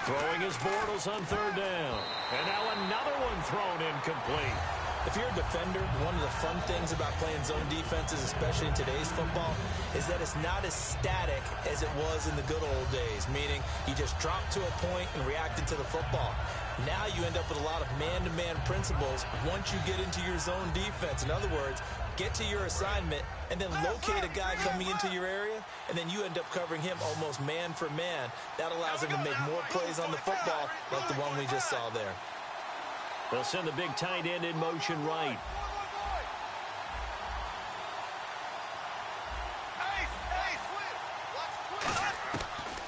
Throwing his Bortles on 3rd down. And now another one thrown incomplete. If you're a defender, one of the fun things about playing zone defenses, especially in today's football, is that it's not as static as it was in the good old days, meaning you just dropped to a point and reacted to the football. Now you end up with a lot of man-to-man principles once you get into your zone defense. In other words, get to your assignment and then locate a guy coming into your area, and then you end up covering him almost man for man. That allows him to make more plays on the football like the one we just saw there. They'll send the big tight end in motion right.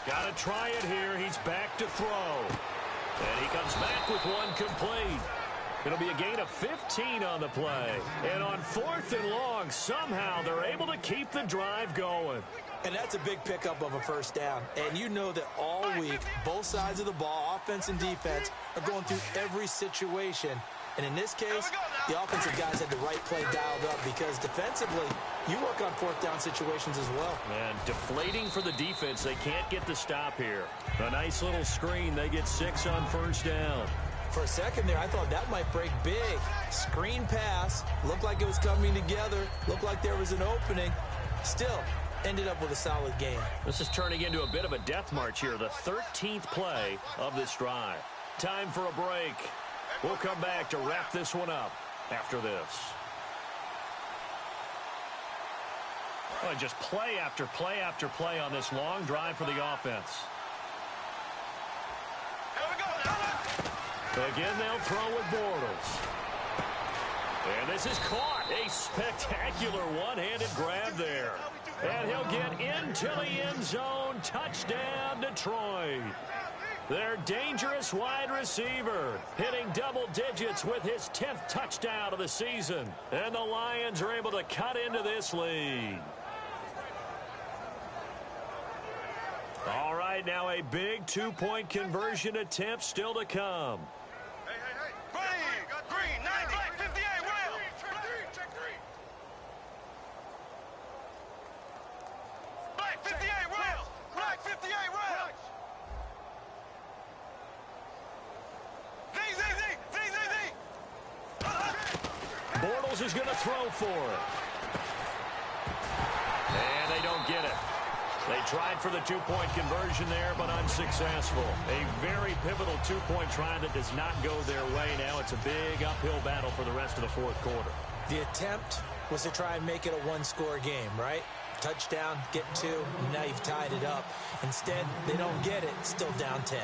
Got to try it here. He's back to throw. And he comes back with one complete. It'll be a gain of 15 on the play. And on 4th and long, somehow they're able to keep the drive going. And that's a big pickup of a 1st down. And you know that all week, both sides of the ball, offense and defense, are going through every situation. And in this case, the offensive guys had the right play dialed up because defensively, you work on 4th down situations as well. And deflating for the defense. They can't get the stop here. A nice little screen. They get 6 on 1st down. For a second there, I thought that might break big. Screen pass. Looked like it was coming together. Looked like there was an opening. Still, ended up with a solid game. This is turning into a bit of a death march here. The 13th play of this drive. Time for a break. We'll come back to wrap this one up after this. Oh, just play after play after play on this long drive for the offense. Again, they'll throw with Bortles. And this is caught. A spectacular one-handed grab there. And he'll get into the end zone. Touchdown, Detroit. Their dangerous wide receiver hitting double digits with his 10th touchdown of the season. And the Lions are able to cut into this lead. All right, now a big 2-point conversion attempt still to come. Green, 90, 58, rail. Check 3. Black 58, rail. Black 58, rail. Z. Bortles is going to throw for it. And they don't get it. They tried for the 2-point conversion there, but unsuccessful. A very pivotal 2-point try that does not go their way. Now it's a big uphill battle for the rest of the 4th quarter. The attempt was to try and make it a 1-score game, right? Touchdown, get 2, and now you've tied it up. Instead, they don't get it, still down 10.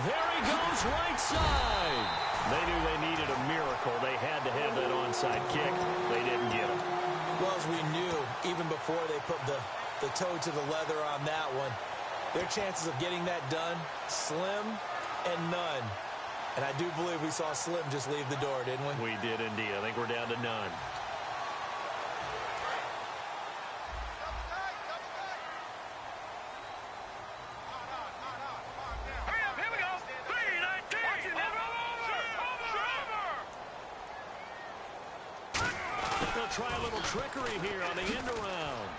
There he goes, right side. They knew they needed a miracle. They had to have that onside kick. They didn't get it. Well, as we knew, even before they put the toe to the leather on that one, their chances of getting that done, slim and none. And I do believe we saw Slim just leave the door, didn't we? We did indeed. I think we're down to none. Here we go. 3-19. They'll try a little trickery here on the end around.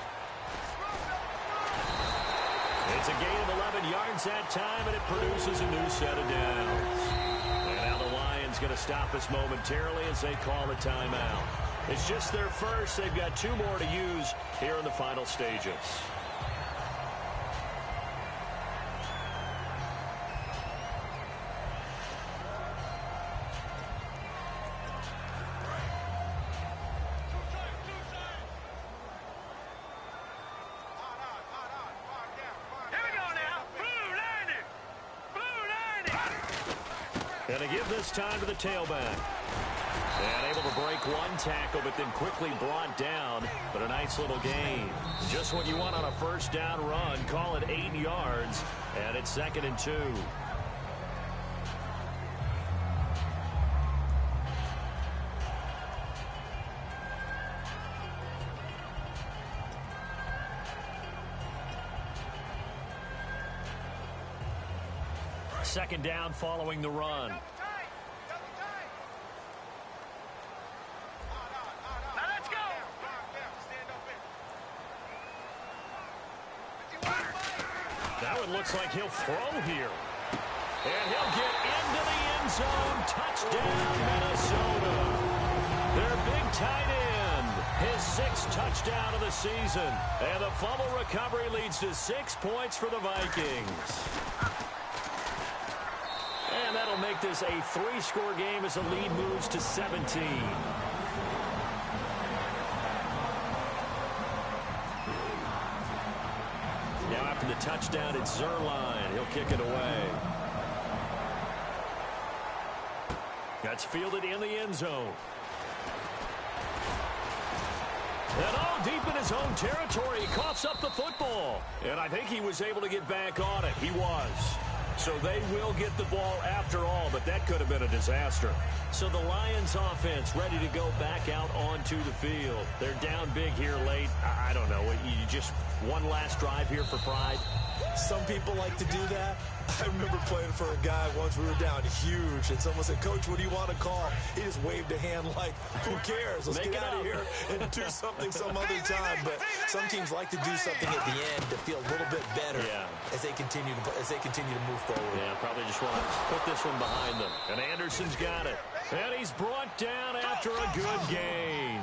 It's a gain of 11 yards that time, and it produces a new set of downs. And now the Lions going to stop us momentarily as they call the timeout. It's just their first. They've got 2 more to use here in the final stages. And to give this time to the tailback. And able to break one tackle, but then quickly brought down. But a nice little gain. Just what you want on a 1st down run. Call it 8 yards. And it's 2nd and 2. Second down following the run. Now it looks like he'll throw here. And he'll get into the end zone. Touchdown, Minnesota. Their big tight end, his 6th touchdown of the season. And the fumble recovery leads to 6 points for the Vikings. And that'll make this a 3-score game as the lead moves to 17. Now after the touchdown, it's Zerline. He'll kick it away. That's fielded in the end zone. And deep in his own territory, he coughs up the football. And I think he was able to get back on it. He was. So they will get the ball after all, but that could have been a disaster. So the Lions offense ready to go back out onto the field. They're down big here late. I don't know. You just one last drive here for pride. Some people like to do that. I remember playing for a guy once. We were down huge, and someone said, "Coach, what do you want to call?" He just waved a hand like, "Who cares? Let's get out of here and do something some other time." But some teams like to do something at the end to feel a little bit better as they continue to move forward. Yeah, probably just want to put this one behind them. And Anderson's got it. And he's brought down after a good gain.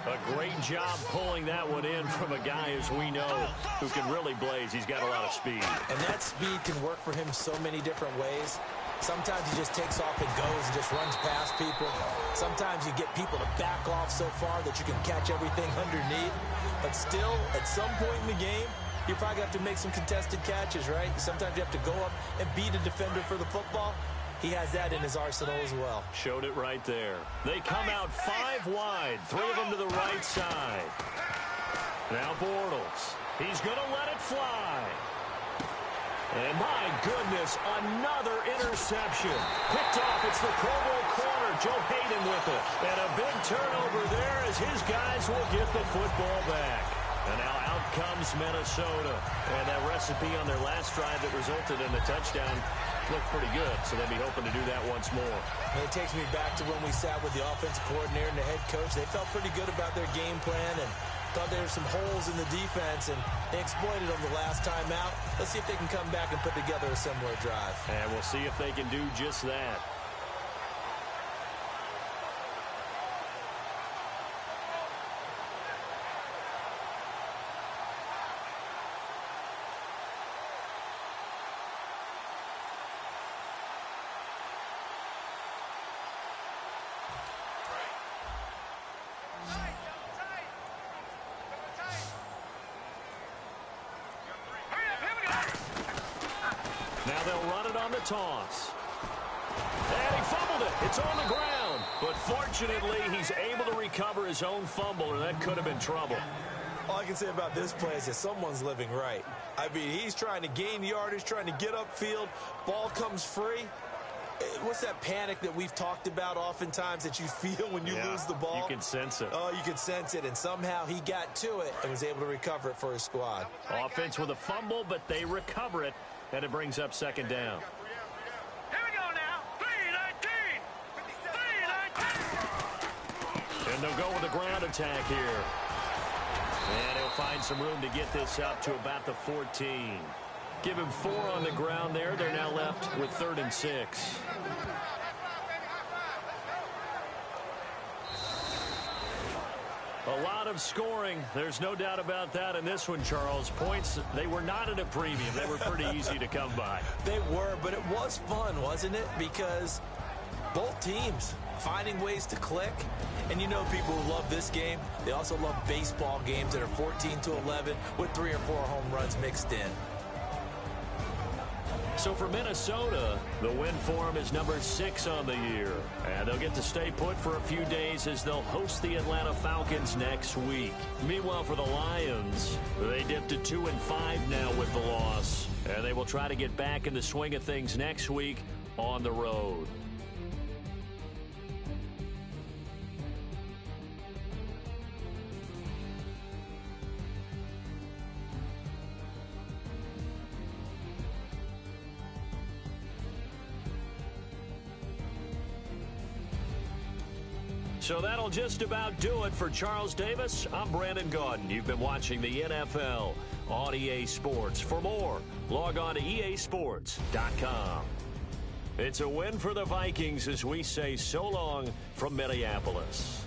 A great job pulling that one in from a guy, as we know, who can really blaze. He's got a lot of speed. And that speed can work for him so many different ways. Sometimes he just takes off and goes and just runs past people. Sometimes you get people to back off so far that you can catch everything underneath. But still, at some point in the game, you probably have to make some contested catches, right? Sometimes you have to go up and beat a defender for the football. He has that in his arsenal as well. Showed it right there. They come out 5 wide, 3 of them to the right side. Now Bortles. He's going to let it fly. And my goodness, another interception. Picked off. It's the Pro Bowl corner, Joe Hayden with it. And a big turnover there as his guys will get the football back. And now out comes Minnesota. And that recipe on their last drive that resulted in the touchdown looked pretty good, so they'll be hoping to do that once more. And it takes me back to when we sat with the offensive coordinator and the head coach. They felt pretty good about their game plan and thought there were some holes in the defense, and they exploited them the last time out. Let's see if they can come back and put together a similar drive. And we'll see if they can do just that. Now they'll run it on the toss. And he fumbled it. It's on the ground. But fortunately, he's able to recover his own fumble, or that could have been trouble. All I can say about this play is that someone's living right. I mean, he's trying to gain yardage, trying to get upfield. Ball comes free. What's that panic that we've talked about oftentimes that you feel when you lose the ball? You can sense it. Oh, you can sense it, and somehow he got to it and was able to recover it for his squad. Offense with a fumble, but they recover it, and it brings up second down. Here we go now. 3-19. 3-19. And they'll go with a ground attack here. And he'll find some room to get this up to about the 14. Give him 4 on the ground there. They're now left with 3rd and 6. A lot of scoring. There's no doubt about that in this one, Charles. Points, they were not at a premium. They were pretty easy to come by. They were, but it was fun, wasn't it? Because both teams finding ways to click. And you know people who love this game, they also love baseball games that are 14-11 with 3 or 4 home runs mixed in. So for Minnesota, the win for them is number 6 on the year. And they'll get to stay put for a few days as they'll host the Atlanta Falcons next week. Meanwhile, for the Lions, they dipped to 2-5 now with the loss. And they will try to get back in the swing of things next week on the road. So that'll just about do it for Charles Davis. I'm Brandon Gaudin. You've been watching the NFL on EA Sports. For more, log on to easports.com. It's a win for the Vikings as we say so long from Minneapolis.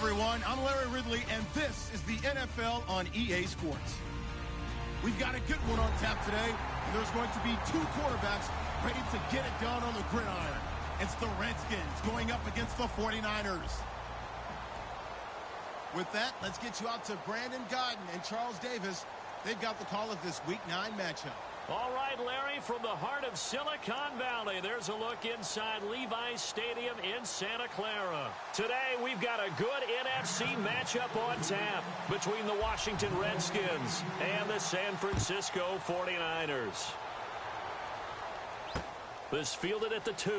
Everyone, I'm Larry Ridley, and this is the NFL on EA Sports. We've got a good one on tap today, and there's going to be two quarterbacks ready to get it done on the gridiron. It's the Redskins going up against the 49ers. With that, let's get you out to Brandon Gaudin and Charles Davis They've got the call of this Week 9 matchup. All right, Larry, from the heart of Silicon Valley, there's a look inside Levi's Stadium in Santa Clara. Today, we've got a good NFC matchup on tap between the Washington Redskins and the San Francisco 49ers. This fielded at the 2.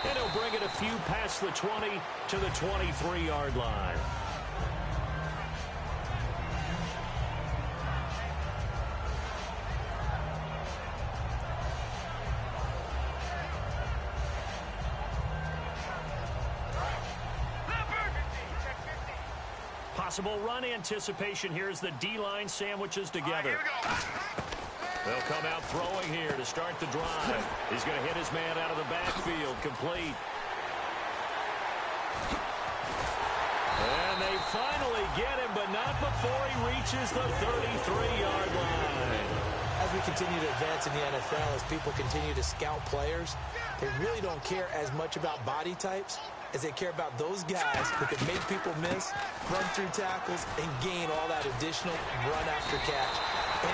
And he'll bring it a few past the 20 to the 23-yard line. Possible run anticipation here as the D-line sandwiches together. They'll come out throwing here to start the drive. He's going to hit his man out of the backfield, complete. And they finally get him, but not before he reaches the 33-yard line. As we continue to advance in the NFL, as people continue to scout players, they really don't care as much about body types as they care about those guys who can make people miss, run through tackles, and gain all that additional run after catch.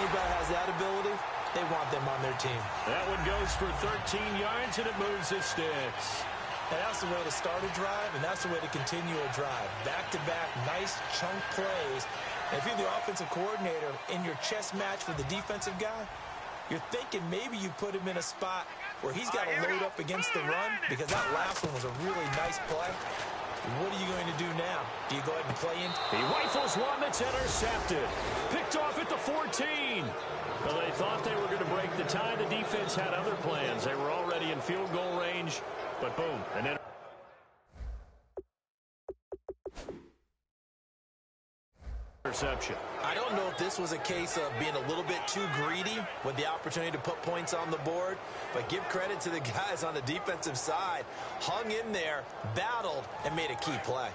Anybody has that ability, they want them on their team. That one goes for 13 yards, and it moves the sticks. And that's the way to start a drive, and that's the way to continue a drive. Back-to-back, nice chunk plays. And if you're the offensive coordinator in your chess match with the defensive guy, you're thinking maybe you put him in a spot where he's got to load up against the run, because that last one was a really nice play. What are you going to do now? Do you go ahead and play in? He rifles one that's intercepted. Picked off at the 14. Well, they thought they were going to break the tie. The defense had other plans. They were already in field goal range, but boom, and then interception. I don't know if this was a case of being a little bit too greedy with the opportunity to put points on the board, but give credit to the guys on the defensive side. Hung in there, battled, and made a key play.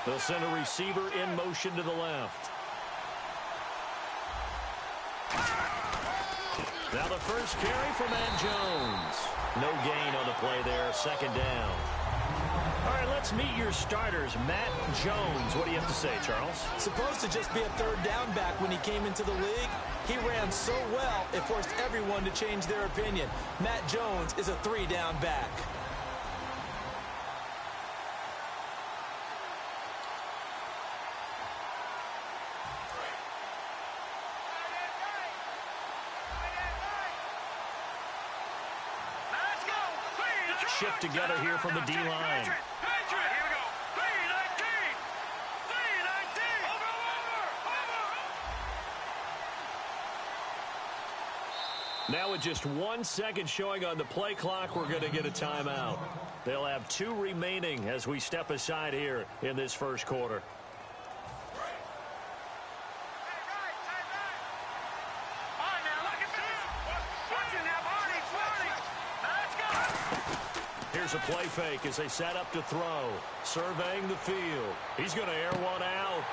They'll send a receiver in motion to the left. Now the first carry for Matt Jones. No gain on the play there, second down. All right, let's meet your starters. Matt Jones. What do you have to say, Charles? Supposed to just be a third down back when he came into the league. He ran so well, it forced everyone to change their opinion. Matt Jones is a 3-down back. Shift together here from the D-line. Now with just 1 second showing on the play clock, we're going to get a timeout. They'll have 2 remaining as we step aside here in this first quarter. Here's a play fake as they set up to throw. Surveying the field. He's going to air one out.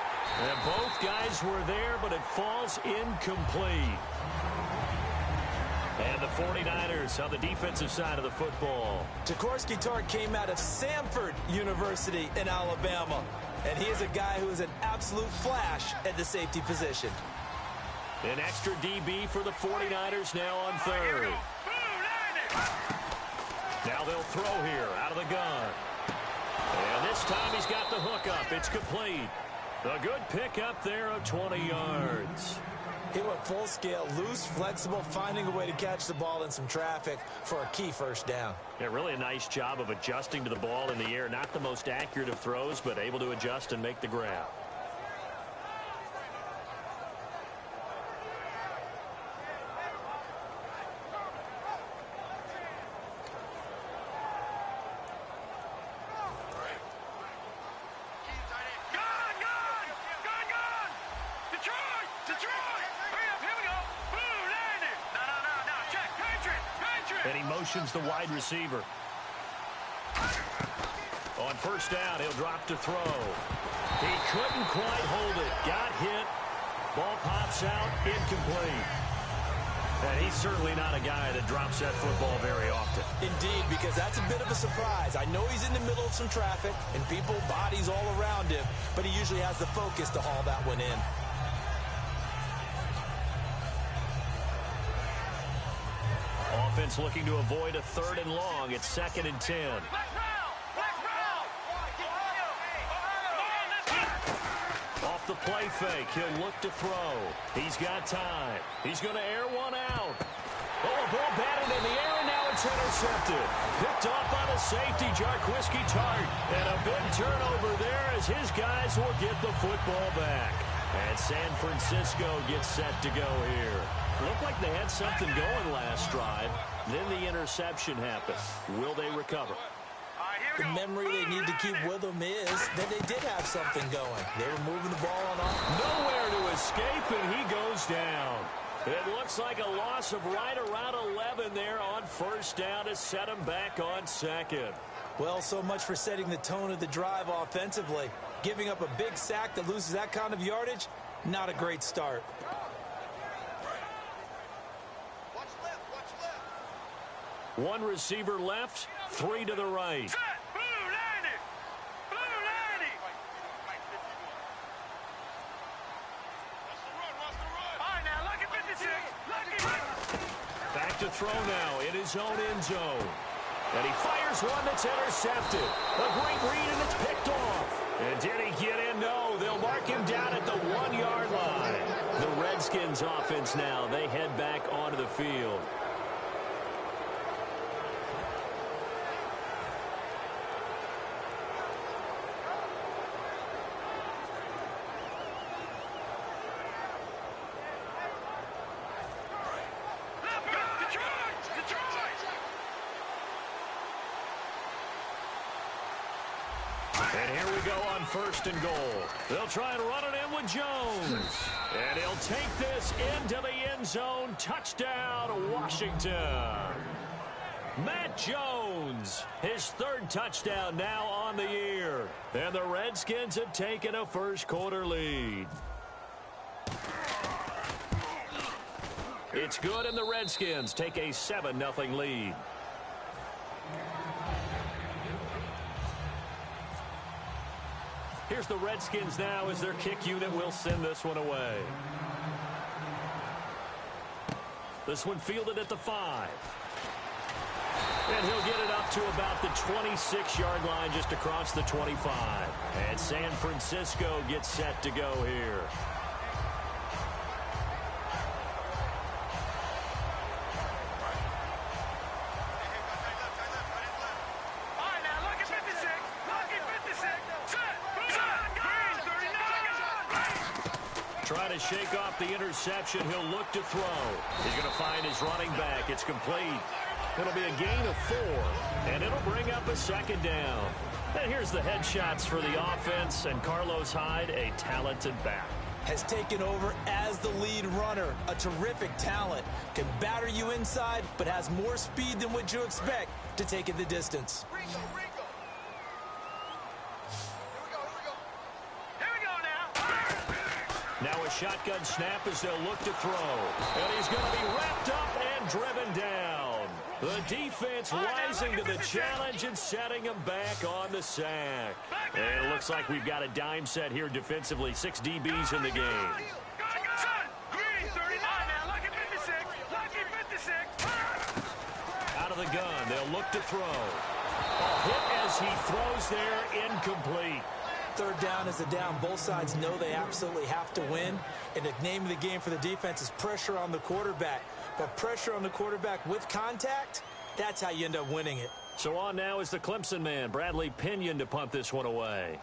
And both guys were there, but it falls incomplete. And the 49ers on the defensive side of the football. Jaworski Tartt came out of Samford University in Alabama. And he is a guy who is an absolute flash at the safety position. An extra DB for the 49ers now on third. Now they'll throw here out of the gun. And this time he's got the hook up. It's complete. A good pickup there of 20 yards. He went full scale, loose, flexible, finding a way to catch the ball in some traffic for a key first down. Yeah, really a nice job of adjusting to the ball in the air. Not the most accurate of throws, but able to adjust and make the grab. And he motions the wide receiver. On first down, he'll drop to throw. He couldn't quite hold it. Got hit. Ball pops out, incomplete. And he's certainly not a guy that drops that football very often. Indeed, because that's a bit of a surprise. I know he's in the middle of some traffic and people, bodies all around him, but he usually has the focus to haul that one in. Offense looking to avoid a 3rd and long. It's 2nd and 10. Off the play fake, he'll look to throw. He's got time. He's going to air one out. Oh, a ball batted in the air, and now it's intercepted. Picked off by the safety, Jarquiski Tart. And a big turnover there as his guys will get the football back. And San Francisco gets set to go here. Looked like they had something going last drive. Then the interception happened. Will they recover? The memory they need to keep with them is that they did have something going. They were moving the ball on offense. Nowhere to escape, and he goes down. It looks like a loss of right around 11 there on 1st down to set him back on 2nd. Well, so much for setting the tone of the drive offensively. Giving up a big sack that loses that kind of yardage, not a great start. Watch left, watch left. One receiver left, 3 to the right. Set, blue 90. Blue 90. Watch the run. All right, now, lucky 56. Lucky. Back to throw now in his own end zone. And he fires one that's intercepted. A great read, and it's picked off. And did he get in? No, they'll mark him down at the 1-yard line. The Redskins offense now, they head back onto the field. And here we go on 1st and goal. They'll try and run it in with Jones. And he'll take this into the end zone. Touchdown, Washington. Matt Jones, his 3rd touchdown now on the year. And the Redskins have taken a 1st quarter lead. It's good, and the Redskins take a 7-0 lead. Here's the Redskins now as their kick unit will send this one away. This one fielded at the 5. And he'll get it up to about the 26-yard line just across the 25. And San Francisco gets set to go here. Try to shake off the interception. He'll look to throw. He's going to find his running back. It's complete. It'll be a gain of 4, and it'll bring up a 2nd down. And here's the headshots for the offense, and Carlos Hyde, a talented back. Has taken over as the lead runner. A terrific talent. Can batter you inside, but has more speed than what you expect to take it the distance. Rico. Here we go now. Now a shotgun snap as they'll look to throw. And he's going to be wrapped up and driven down. The defense rising to the challenge and setting him back on the sack. And it looks like we've got a dime set here defensively. 6 DBs in the game. Out of the gun, they'll look to throw. A hit as he throws there, incomplete. 3rd down is a down. Both sides know they absolutely have to win. And the name of the game for the defense is pressure on the quarterback. But pressure on the quarterback with contact, that's how you end up winning it. So on now is the Clemson man, Bradley Pinion, to punt this one away.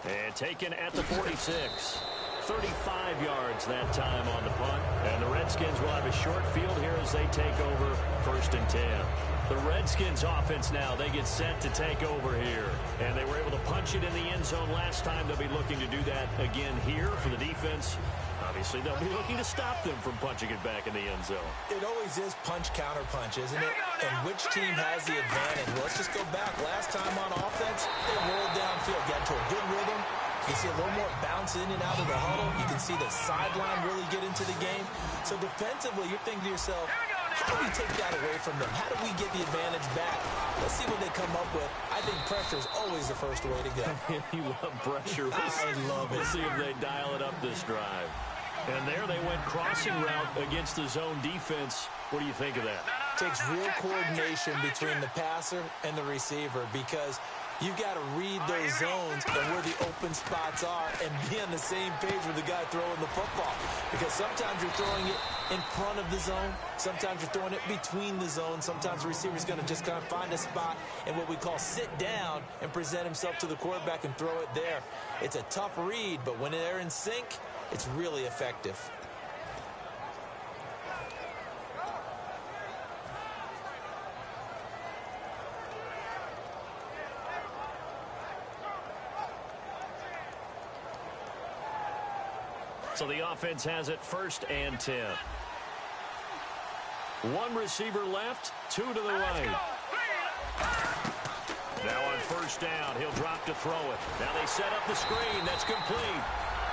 And taken at the 46. 35 yards that time on the punt. And the Redskins will have a short field here as they take over 1st and 10. The Redskins offense now, they get set to take over here. And they were able to punch it in the end zone last time. They'll be looking to do that again here for the defense. obviously they'll be looking to stop them from punching it back in the end zone. It always is punch-counter-punch, isn't it? And which team has the advantage? Well, let's just go back. Last time on offense, they rolled downfield, got into a good rhythm. You can see a little more bounce in and out of the huddle. You can see the sideline really get into the game. So defensively, you're thinking to yourself, how do we take that away from them? How do we get the advantage back? Let's see what they come up with. I think pressure is always the first way to go. You love pressure. I love it. We'll see if they dial it up this drive. And there they went crossing route against the zone defense. What do you think of that? Takes real coordination between the passer and the receiver because you've got to read those zones and where the open spots are and be on the same page with the guy throwing the football. Because sometimes you're throwing it in front of the zone. Sometimes you're throwing it between the zones. Sometimes the receiver's going to just kind of find a spot and what we call sit down and present himself to the quarterback and throw it there. It's a tough read, but when they're in sync, it's really effective. So the offense has it 1st and 10. One receiver left, 2 to the right. Now on 1st down, he'll drop to throw it. Now they set up the screen. That's complete.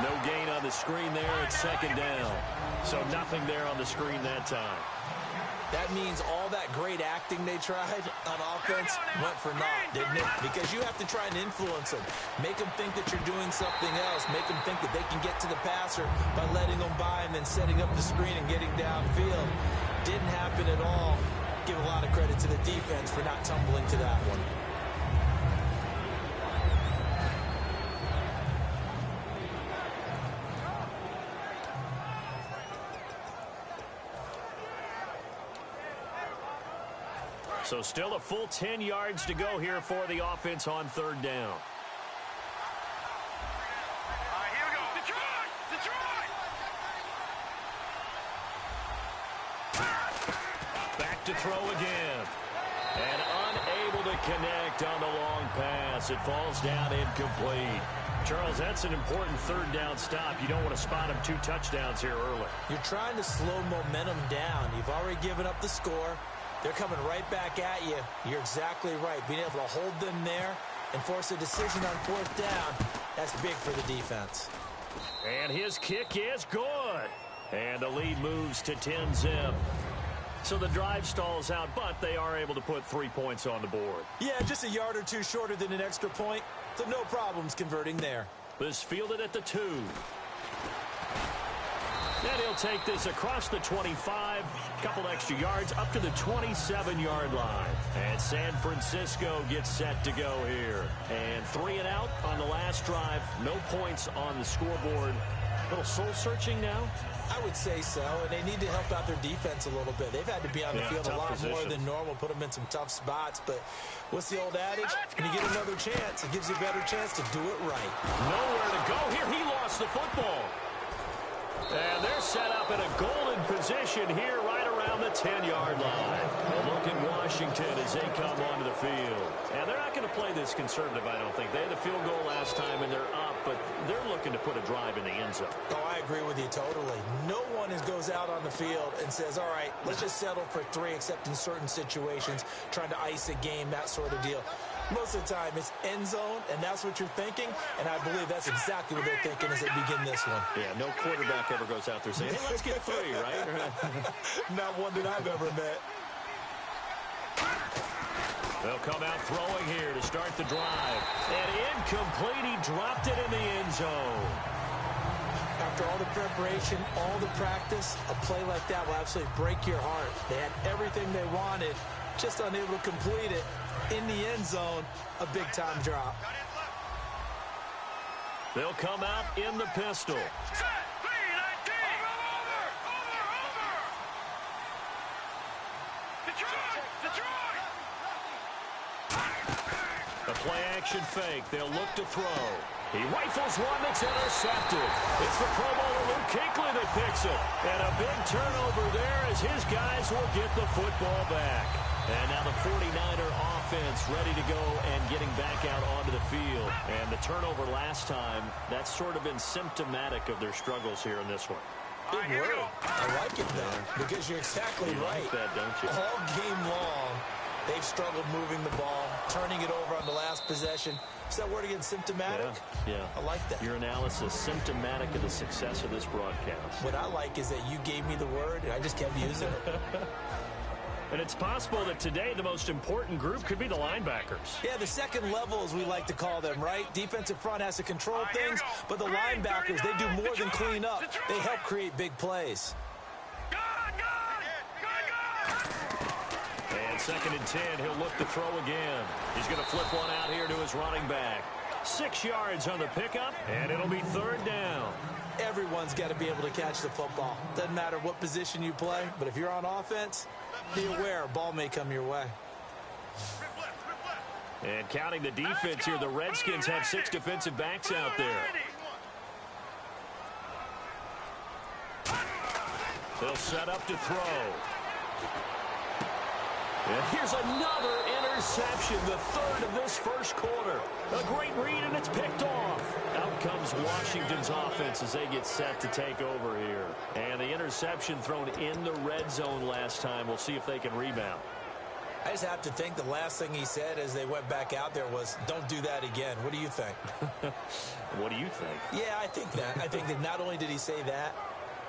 No gain on the screen there. It's 2nd down. So nothing there on the screen that time. That means all that great acting they tried on offense went for naught, didn't it? Because you have to try and influence them. Make them think that you're doing something else. Make them think that they can get to the passer by letting them by and then setting up the screen and getting downfield. Didn't happen at all. Give a lot of credit to the defense for not tumbling to that one. So still a full 10 yards to go here for the offense on 3rd down. All right, here we go. Detroit! Detroit! Back to throw again. And unable to connect on the long pass. It falls down incomplete. Charles, that's an important 3rd down stop. You don't want to spot him 2 touchdowns here early. You're trying to slow momentum down. You've already given up the score. They're coming right back at you. You're exactly right. Being able to hold them there and force a decision on 4th down, that's big for the defense. And his kick is good. And the lead moves to 10-zip. So the drive stalls out, but they are able to put 3 points on the board. Yeah, just a yard or 2 shorter than an extra point, so no problems converting there. This fielded at the 2. Then he'll take this across the 25, couple extra yards up to the 27-yard line. And San Francisco gets set to go here. And 3 and out on the last drive. No points on the scoreboard. A little soul-searching now? I would say so, and they need to help out their defense a little bit. They've had to be on the field a lot more than normal, put them in some tough spots. But what's the old adage? When you get another chance, it gives you a better chance to do it right. Nowhere to go here. He lost the football. And they're set up in a golden position here right around the 10-yard line. A look at Washington as they come onto the field. And they're not going to play this conservative, I don't think. They had a field goal last time, and they're up, but they're looking to put a drive in the end zone. Oh, I agree with you totally. No one goes out on the field and says, all right, let's just settle for 3, except in certain situations, trying to ice a game, that sort of deal. Most of the time, it's end zone, and that's what you're thinking, and I believe that's exactly what they're thinking as they begin this one. Yeah, no quarterback ever goes out there saying, hey, let's get 3, right? Not one that I've ever met. They'll come out throwing here to start the drive. And incomplete, he dropped it in the end zone. After all the preparation, all the practice, a play like that will absolutely break your heart. They had everything they wanted, just unable to complete it. In the end zone, a big-time drop. They'll come out in the pistol. Set! B-19! Over! Detroit! Detroit! A play-action fake. They'll look to throw. He rifles one that's intercepted. It's the Pro Bowler Luke Kuechly that picks it. And a big turnover there as his guys will get the football back. And now the 49er offense ready to go and getting back out onto the field. And the turnover last time, that's sort of been symptomatic of their struggles here in this one. Big word. I like it, though, because you're exactly right. Like that, don't you? All game long, they've struggled moving the ball, turning it over on the last possession. Is that word again, symptomatic? Yeah. I like that. Your analysis, symptomatic of the success of this broadcast. What I like is that you gave me the word, and I just kept using it. And it's possible that today the most important group could be the linebackers. Yeah, the second level, as we like to call them, right? Defensive front has to control things, but the linebackers, they do more than clean up. They help create big plays. And 2nd and 10, he'll look to throw again. He's going to flip one out here to his running back. 6 yards on the pickup, and it'll be 3rd down. Everyone's got to be able to catch the football. Doesn't matter what position you play, but if you're on offense, be aware, a ball may come your way. And counting the defense here, the Redskins have 6 defensive backs out there. They'll set up to throw. And here's another interception, the 3rd of this first quarter. A great read, and it's picked off. Out comes Washington's offense as they get set to take over here. And the interception thrown in the red zone last time. We'll see if they can rebound. I just have to think the last thing he said as they went back out there was, don't do that again. What do you think? What do you think? Yeah, I think that. I think that not only did he say that,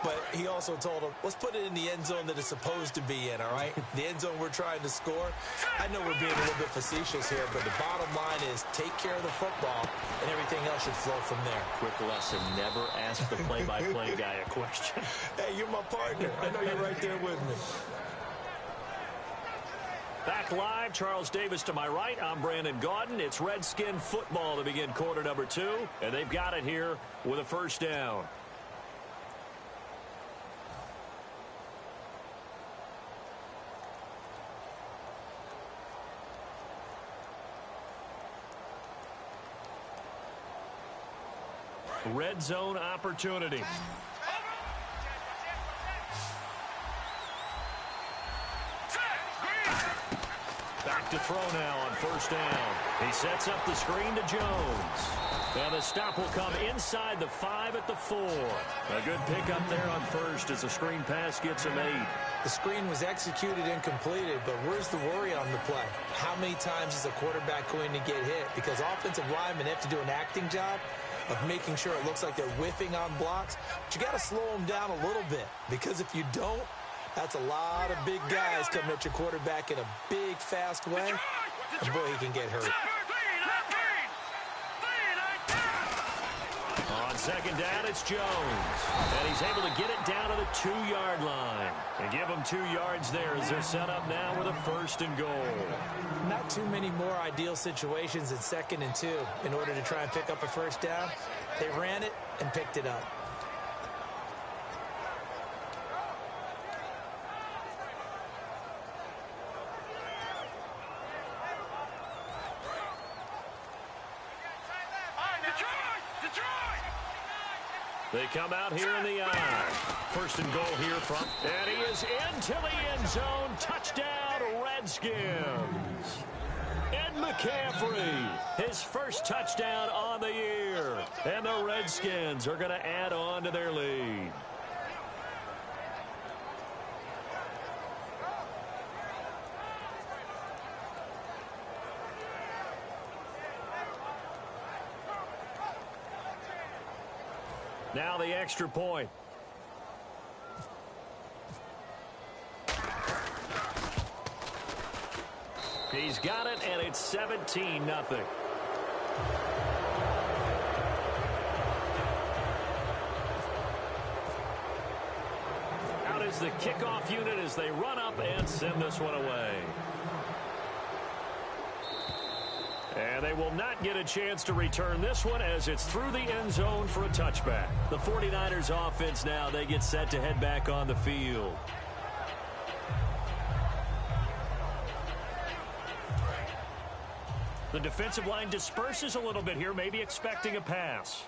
but he also told him, let's put it in the end zone that it's supposed to be in, all right? The end zone we're trying to score. I know we're being a little bit facetious here, but the bottom line is take care of the football, and everything else should flow from there. Quick lesson, never ask the play-by-play guy a question. Hey, you're my partner. I know you're right there with me. Back live, Charles Davis to my right. I'm Brandon Gaudin. It's Redskin football to begin quarter number 2, and they've got it here with a 1st down. Red zone opportunity. Back to throw now on 1st down. He sets up the screen to Jones. And the stop will come inside the 5 at the 4. A good pickup there on 1st as the screen pass gets him 8. The screen was executed and completed, but where's the worry on the play? How many times is a quarterback going to get hit? Because offensive linemen have to do an acting job of making sure it looks like they're whiffing on blocks. But you got to slow them down a little bit, because if you don't, that's a lot of big guys coming at your quarterback in a big, fast way. And boy, he can get hurt. On 2nd down, it's Jones. And he's able to get it down to the 2-yard line. And give him 2 yards there as they're set up now with a 1st and goal. Not too many more ideal situations in 2nd and 2 in order to try and pick up a 1st down. They ran it and picked it up. They come out here in the eye. 1st and goal here from. And he is into the end zone. Touchdown, Redskins. Ed McCaffrey, his 1st touchdown on the year. And the Redskins are going to add on to their lead. Now the extra point. He's got it, and it's 17-0. Out is the kickoff unit as they run up and send this one away. And they will not get a chance to return this one as it's through the end zone for a touchback. The 49ers offense now, they get set to head back on the field. The defensive line disperses a little bit here, maybe expecting a pass.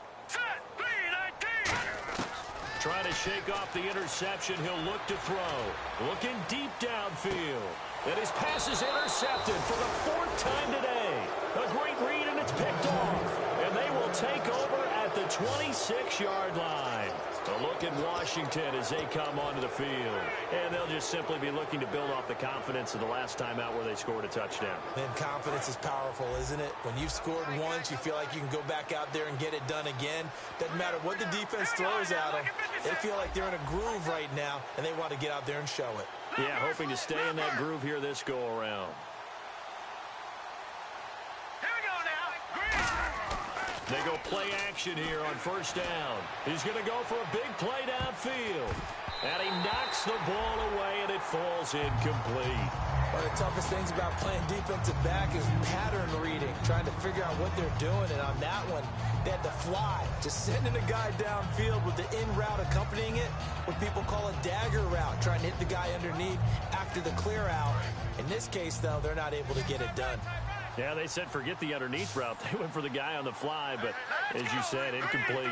Trying to shake off the interception. He'll look to throw. Looking deep downfield. And his pass is intercepted for the 4th time today. A great read, and it's picked off. And they will take over at the 26-yard line. A look at Washington as they come onto the field. And they'll just simply be looking to build off the confidence of the last time out where they scored a touchdown. And confidence is powerful, isn't it? When you've scored once, you feel like you can go back out there and get it done again. Doesn't matter what the defense throws at them. They feel like they're in a groove right now, and they want to get out there and show it. Yeah, hoping to stay in that groove here this go-around. They go play action here on 1st down. He's going to go for a big play downfield. And he knocks the ball away, and it falls incomplete. One of the toughest things about playing defensive back is pattern reading, trying to figure out what they're doing. And on that one, they had to fly, just sending a guy downfield with the in route accompanying it, what people call a dagger route, trying to hit the guy underneath after the clear out. In this case, though, they're not able to get it done. Yeah, they said forget the underneath route. They went for the guy on the fly, but as you said, incomplete.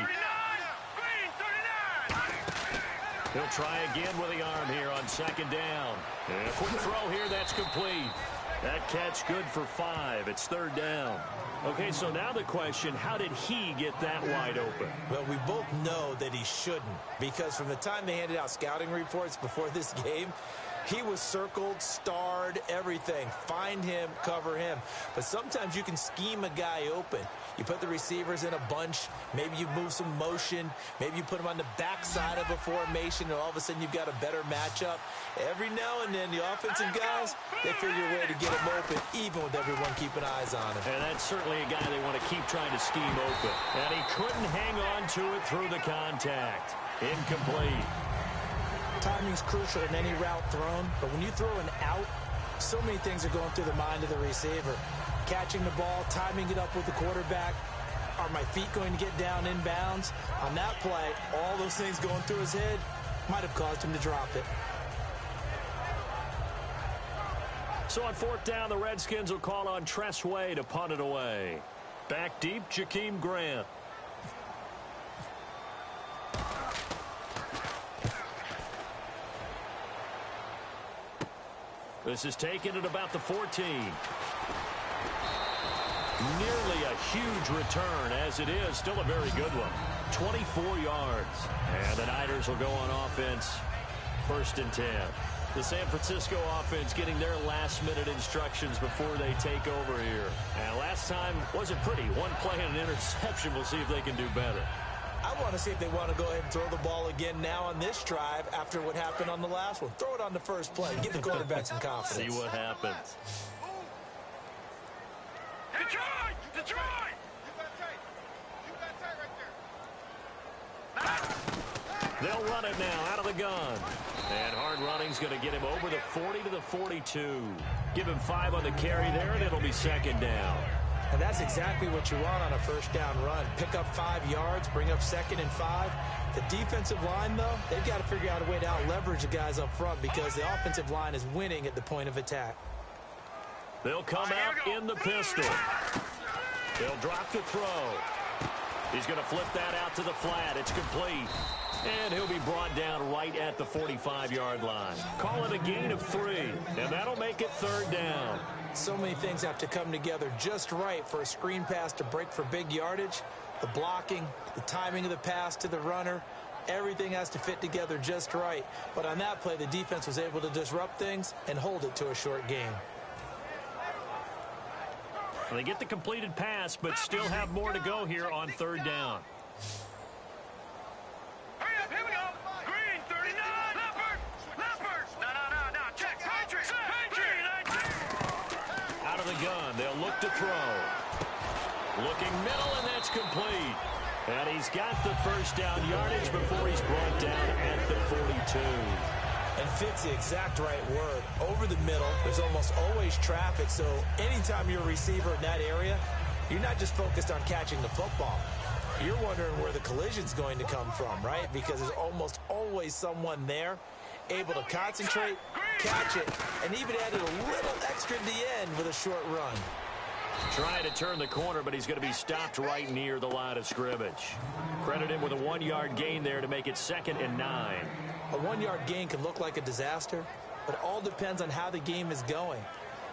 He'll try again with the arm here on 2nd down. And a quick throw here, that's complete. That catch good for 5. It's 3rd down. Okay, so now the question, how did he get that wide open? Well, we both know that he shouldn't, because from the time they handed out scouting reports before this game, he was circled, starred, everything. Find him, cover him. But sometimes you can scheme a guy open. You put the receivers in a bunch. Maybe you move some motion. Maybe you put them on the backside of a formation, and all of a sudden you've got a better matchup. Every now and then, the offensive guys, they figure a way to get him open, even with everyone keeping eyes on him. And that's certainly a guy they want to keep trying to scheme open. And he couldn't hang on to it through the contact. Incomplete. Timing's crucial in any route thrown, but when you throw an out, so many things are going through the mind of the receiver. Catching the ball, timing it up with the quarterback. Are my feet going to get down inbounds? On that play, all those things going through his head might have caused him to drop it. So on 4th down, the Redskins will call on Tress Way to punt it away. Back deep, Jakeem Grant. This is taken at about the 14. Nearly a huge return, as it is. Still a very good one. 24 yards. And the Niners will go on offense. 1st and 10. The San Francisco offense getting their last-minute instructions before they take over here. And last time wasn't pretty. One play and an interception. We'll see if they can do better. I want to see if they want to go ahead and throw the ball again now on this drive after what happened on the last one. Throw it on the first play. Give the quarterback some confidence. See what happens. Detroit! Detroit! They'll run it now out of the gun. And hard running's going to get him over the 40 to the 42. Give him 5 on the carry there, and it'll be 2nd down. And that's exactly what you want on a 1st down run. Pick up 5 yards, bring up 2nd and 5. The defensive line, though, they've got to figure out a way to out-leverage the guys up front because the offensive line is winning at the point of attack. They'll come out in the pistol. They'll drop the throw. He's going to flip that out to the flat. It's complete. And he'll be brought down right at the 45-yard line. Call it a gain of 3, and that'll make it 3rd down. So many things have to come together just right for a screen pass to break for big yardage. The blocking, the timing of the pass to the runner, everything has to fit together just right. But on that play, the defense was able to disrupt things and hold it to a short game. Well, they get the completed pass, but still have more to go here on 3rd down. Hurry up, here we go. Green, 39. Leopard. No. Check. Patrick. Out of the gun, they'll look to throw. Looking middle, and that's complete. And he's got the 1st down yardage before he's brought down at the 42. And fit's the exact right word. Over the middle, there's almost always traffic, so anytime you're a receiver in that area, you're not just focused on catching the football. You're wondering where the collision's going to come from, right? Because there's almost always someone there able to concentrate, catch it, and even added a little extra at the end with a short run. Trying to turn the corner, but he's going to be stopped right near the line of scrimmage. Credit him with a 1-yard gain there to make it 2nd and 9. A 1-yard gain can look like a disaster, but it all depends on how the game is going.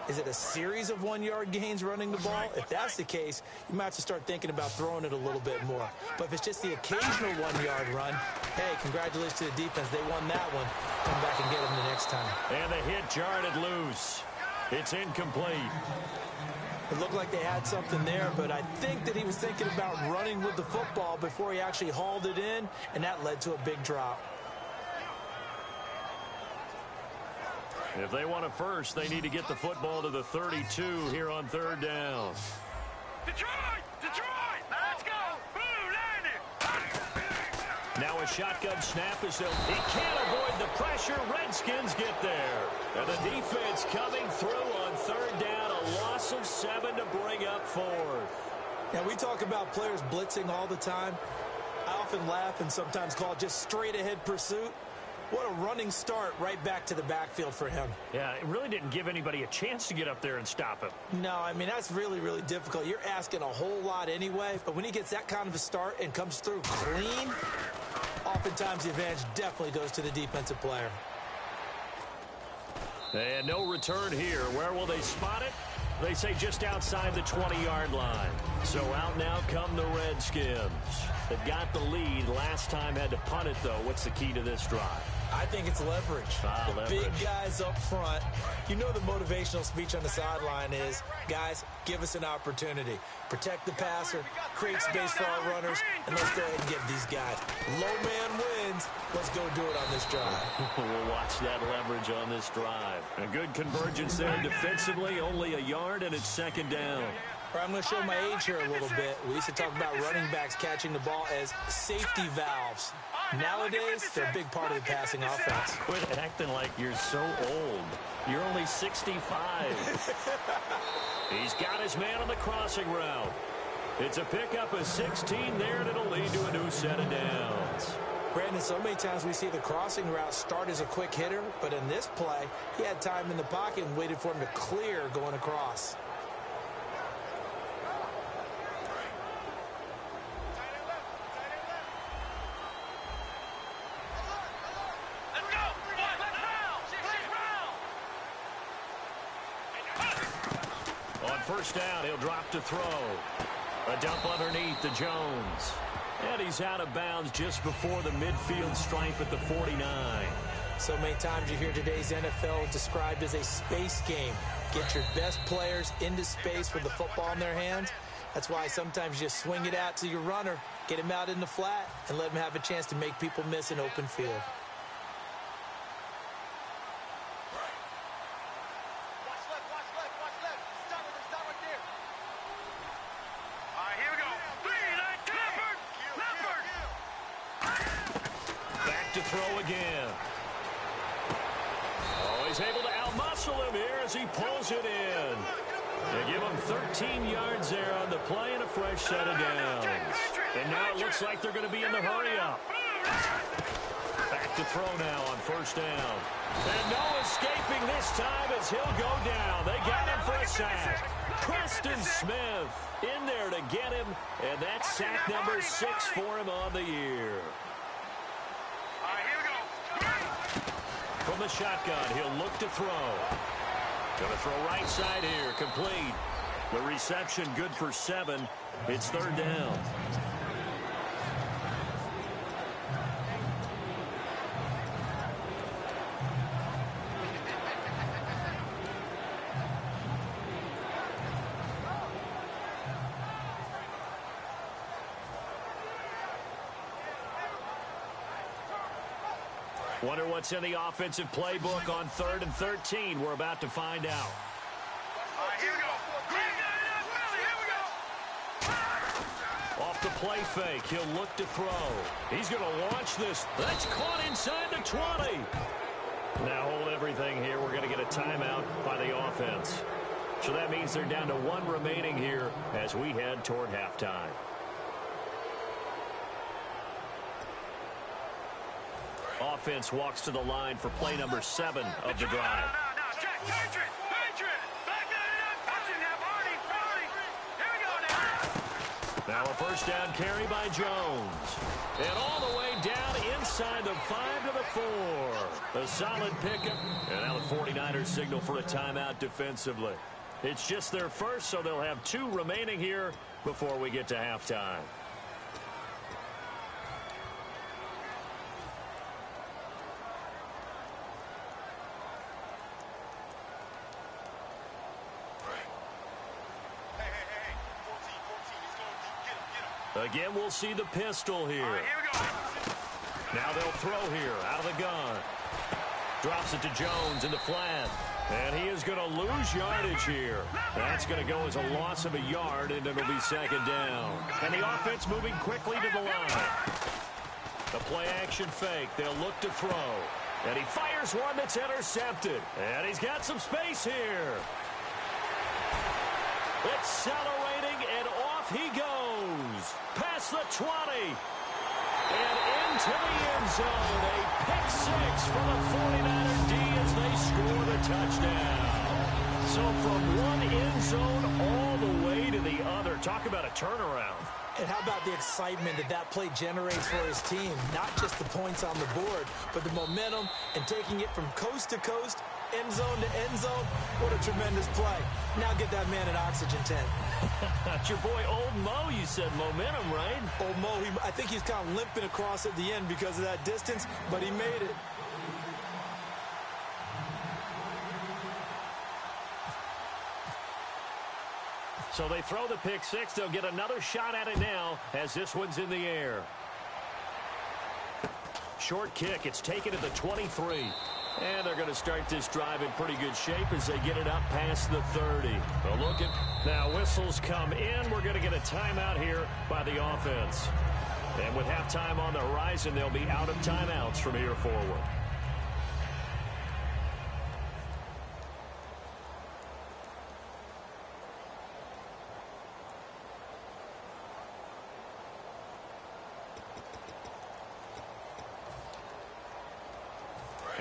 Is it a series of 1-yard gains running the ball? If that's the case, you might have to start thinking about throwing it a little bit more. But if it's just the occasional 1-yard run, hey, congratulations to the defense. They won that one. Come back and get them the next time. And the hit jarred it loose. It's incomplete. It looked like they had something there, but I think that he was thinking about running with the football before he actually hauled it in, and that led to a big drop. If they want a first, they need to get the football to the 32 here on third down. Detroit! Detroit! Let's go! Blue landing! Now a shotgun snap as he can't avoid the pressure. Redskins get there. And the defense coming through on third down. A loss of 7 to bring up fourth. Now, we talk about players blitzing all the time. I often laugh and sometimes call it just straight-ahead pursuit. What a running start right back to the backfield for him. Yeah, it really didn't give anybody a chance to get up there and stop him. No, I mean, that's really, really difficult. You're asking a whole lot anyway, but when he gets that kind of a start and comes through clean, oftentimes the advantage definitely goes to the defensive player. And no return here. Where will they spot it? They say just outside the 20-yard line. So out now come the Redskins. They've got the lead. Last time had to punt it, though. What's the key to this drive? I think it's leverage. The Leverage. big guys up front. You know the motivational speech on the sideline is, guys, give us an opportunity. Protect the passer, create space for our runners, and let's go ahead and give these guys. Low man wins. Let's go do it on this drive. We'll watch that leverage on this drive. A good convergence there defensively. Only a yard, and it's second down. I'm going to show my age here a little bit. We used to talk about running backs catching the ball as safety valves. Nowadays, they're a big part of the passing offense. Quit acting like you're so old. You're only 65. He's got his man on the crossing route. It's a pickup of 16 there, and it'll lead to a new set of downs. Brandon, so many times we see the crossing route start as a quick hitter, but in this play, he had time in the pocket and waited for him to clear going across. First down, he'll drop to throw. A dump underneath to Jones. And he's out of bounds just before the midfield stripe at the 49. So many times you hear today's NFL described as a space game. Get your best players into space with the football in their hands. That's why sometimes you just swing it out to your runner, get him out in the flat, and let him have a chance to make people miss an open field. Throw again. Oh, he's able to outmuscle him here as he pulls it in. They give him 13 yards there on the play and a fresh set of downs. And now it looks like they're going to be in the hurry-up. Back to throw now on first down. And no escaping this time as he'll go down. They got him for a sack. Preston Smith in there to get him, and that's sack number 6 for him on the year. From the shotgun, he'll look to throw. Going to throw right side here, complete. The reception good for 7. It's third down. Wonder what's in the offensive playbook on 3rd and 13. We're about to find out. Here we go. Off the play fake, he'll look to throw. He's going to launch this. That's caught inside the 20. Now hold everything here. We're going to get a timeout by the offense. So that means they're down to 1 remaining here as we head toward halftime. Offense walks to the line for play number 7 of the drive. Now a first down carry by Jones. And all the way down inside the 5 to the 4. A solid pickup. And now the 49ers signal for a timeout defensively. It's just their first, so they'll have 2 remaining here before we get to halftime. Again, we'll see the pistol here. All right, here we go. Now they'll throw here out of the gun. Drops it to Jones in the flat. And he is going to lose yardage here. That's going to go as a loss of a yard, and it'll be second down. And the offense moving quickly to the line. The play-action fake. They'll look to throw. And he fires one that's intercepted. And he's got some space here. Accelerating, and off he goes. Past the 20. And into the end zone. A pick 6 for the 49er D as they score the touchdown. So from one end zone all the way to the other. Talk about a turnaround. And how about the excitement that play generates for his team? Not just the points on the board, but the momentum and taking it from coast to coast, end zone to end zone. What a tremendous play. Now get that man an oxygen tent. That's your boy Old Mo. You said momentum, right? Old Mo, I think he's kind of limping across at the end because of that distance, but he made it. So they throw the pick 6. They'll get another shot at it now as this one's in the air. Short kick. It's taken at the 23. And they're going to start this drive in pretty good shape as they get it up past the 30. A look at now whistles come in. We're going to get a timeout here by the offense. And with halftime on the horizon, they'll be out of timeouts from here forward.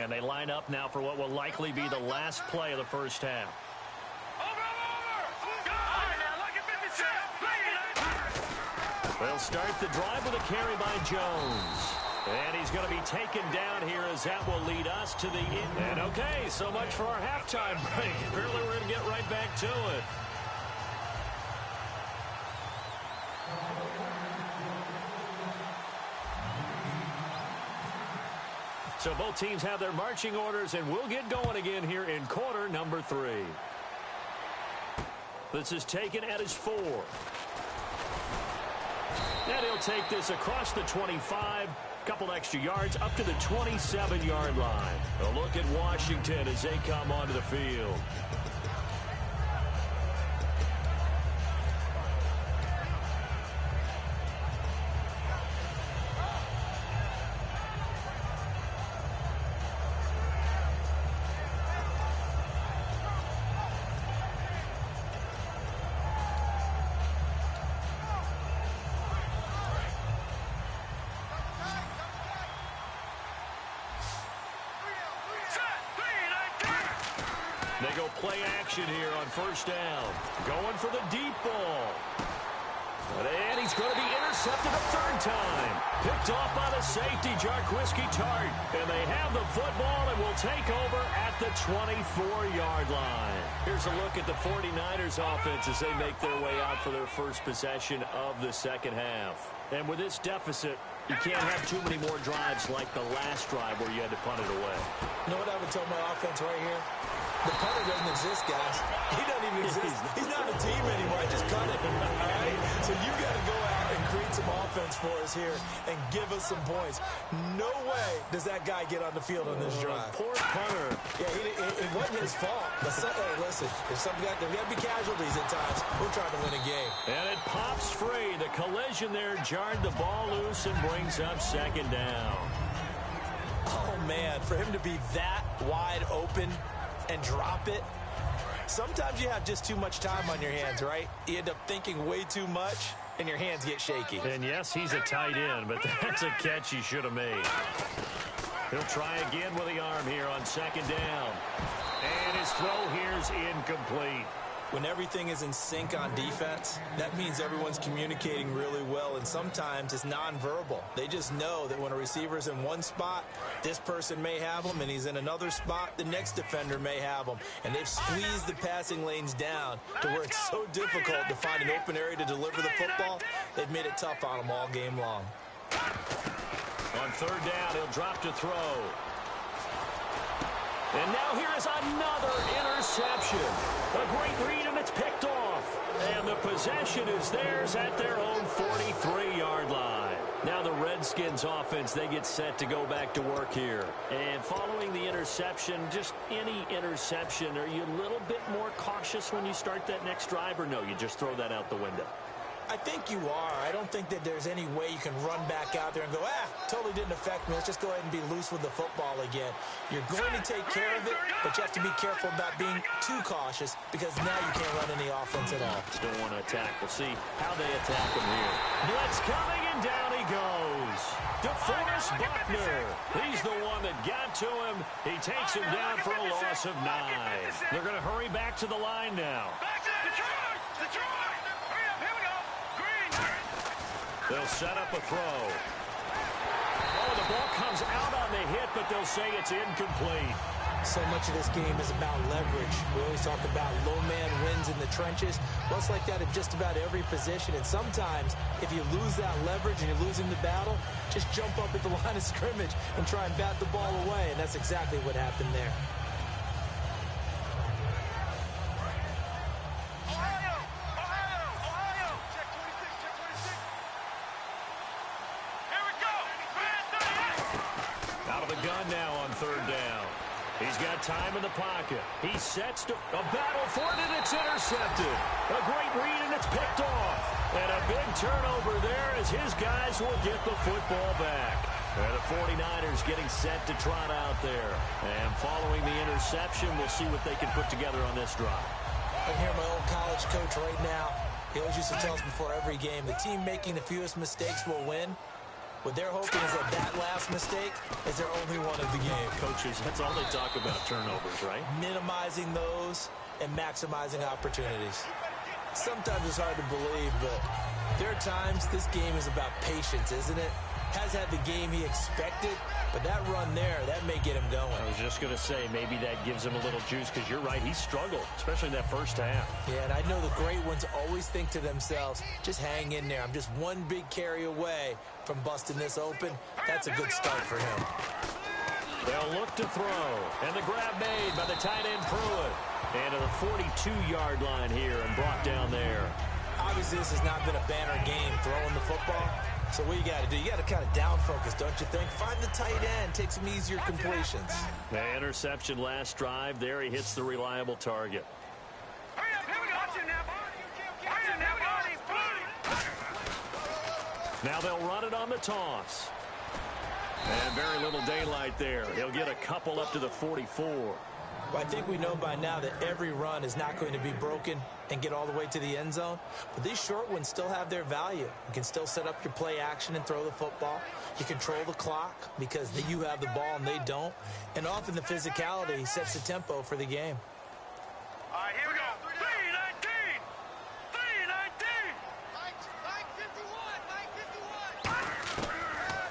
And they line up now for what will likely be the last play of the first half. They'll start the drive with a carry by Jones. And he's going to be taken down here as that will lead us to the end. And okay, so much for our halftime break. Apparently we're going to get right back to it. So both teams have their marching orders, and we'll get going again here in quarter number 3. This is taken at his 4. And he'll take this across the 25, couple extra yards up to the 27-yard line. A look at Washington as they come onto the field. They go play action here on first down. Going for the deep ball. And he's going to be intercepted a third time. Picked off by the safety, Jarquiski Tart. And they have the football and will take over at the 24-yard line. Here's a look at the 49ers offense as they make their way out for their first possession of the second half. And with this deficit, you can't have too many more drives like the last drive where you had to punt it away. You know what I would tell my offense right here? The punter doesn't exist, guys. He doesn't even exist. He's not a team anymore. I just cut it. All right? So you got to go out and create some offense for us here and give us some points. No way does that guy get on the field on this drive. Poor punter. Yeah, it wasn't his fault. But hey, listen, there's got to be casualties at times. We're trying to win a game. And it pops free. The collision there jarred the ball loose and brings up second down. Oh, man, for him to be that wide open and drop it. Sometimes you have just too much time on your hands, right? You end up thinking way too much, and your hands get shaky. And yes, he's a tight end, but that's a catch he should have made. He'll try again with the arm here on second down. And his throw here's incomplete. When everything is in sync on defense, that means everyone's communicating really well, and sometimes it's nonverbal. They just know that when a receiver's in one spot, this person may have him, and he's in another spot, the next defender may have him. And they've squeezed the passing lanes down to where it's so difficult to find an open area to deliver the football. They've made it tough on them all game long. On third down, he'll drop to throw. And now here is another interception. A great read, and it's picked off. And the possession is theirs at their own 43-yard line. Now the Redskins offense, they get set to go back to work here. And following the interception, just any interception, are you a little bit more cautious when you start that next drive, or no, you just throw that out the window? I think you are. I don't think that there's any way you can run back out there and go, totally didn't affect me. Let's just go ahead and be loose with the football again. You're going to take care of it, but you have to be careful about being too cautious because now you can't run any offense at all. Still want to attack. We'll see how they attack him here. Blitz coming, and down he goes. DeForest Buckner. He's the one that got to him. He takes him down for a loss of 9. They're going to hurry back to the line now. Detroit! Hurry up, here we go. They'll set up a throw. Oh, the ball comes out on the hit, but they'll say it's incomplete. So much of this game is about leverage. We always talk about low man wins in the trenches. Well, it's like that in just about every position. And sometimes, if you lose that leverage and you're losing the battle, just jump up at the line of scrimmage and try and bat the ball away. And that's exactly what happened there. He's got time in the pocket. He sets to a battle for it, and it's intercepted. A great read, and it's picked off. And a big turnover there as his guys will get the football back. And the 49ers getting set to trot out there. And following the interception, we'll see what they can put together on this drive. I hear my old college coach right now. He always used to tell us before every game, the team making the fewest mistakes will win. What they're hoping is that last mistake is their only one of the game. Coaches, that's all they talk about, turnovers, right? Minimizing those and maximizing opportunities. Sometimes it's hard to believe, but there are times this game is about patience, isn't it? Has had the game he expected, but that run there, that may get him going. I was just going to say, maybe that gives him a little juice, because you're right, he struggled, especially in that first half. Yeah, and I know the great ones always think to themselves, just hang in there. I'm just one big carry away from busting this open. That's a good start for him. They'll look to throw, and the grab made by the tight end Pruitt. And to the 42-yard line here and brought down there. Obviously, this has not been a banner game throwing the football. So what you got to do, you got to kind of down focus, don't you think? Find the tight end, take some easier completions. The interception last drive. There he hits the reliable target. Hurry up, here we go. Hurry up, now they'll run it on the toss. And very little daylight there. He'll get a couple up to the 44. Well, I think we know by now that every run is not going to be broken and get all the way to the end zone. But these short ones still have their value. You can still set up your play action and throw the football. You control the clock because you have the ball and they don't. And often the physicality sets the tempo for the game. All right, here we go. 3-19.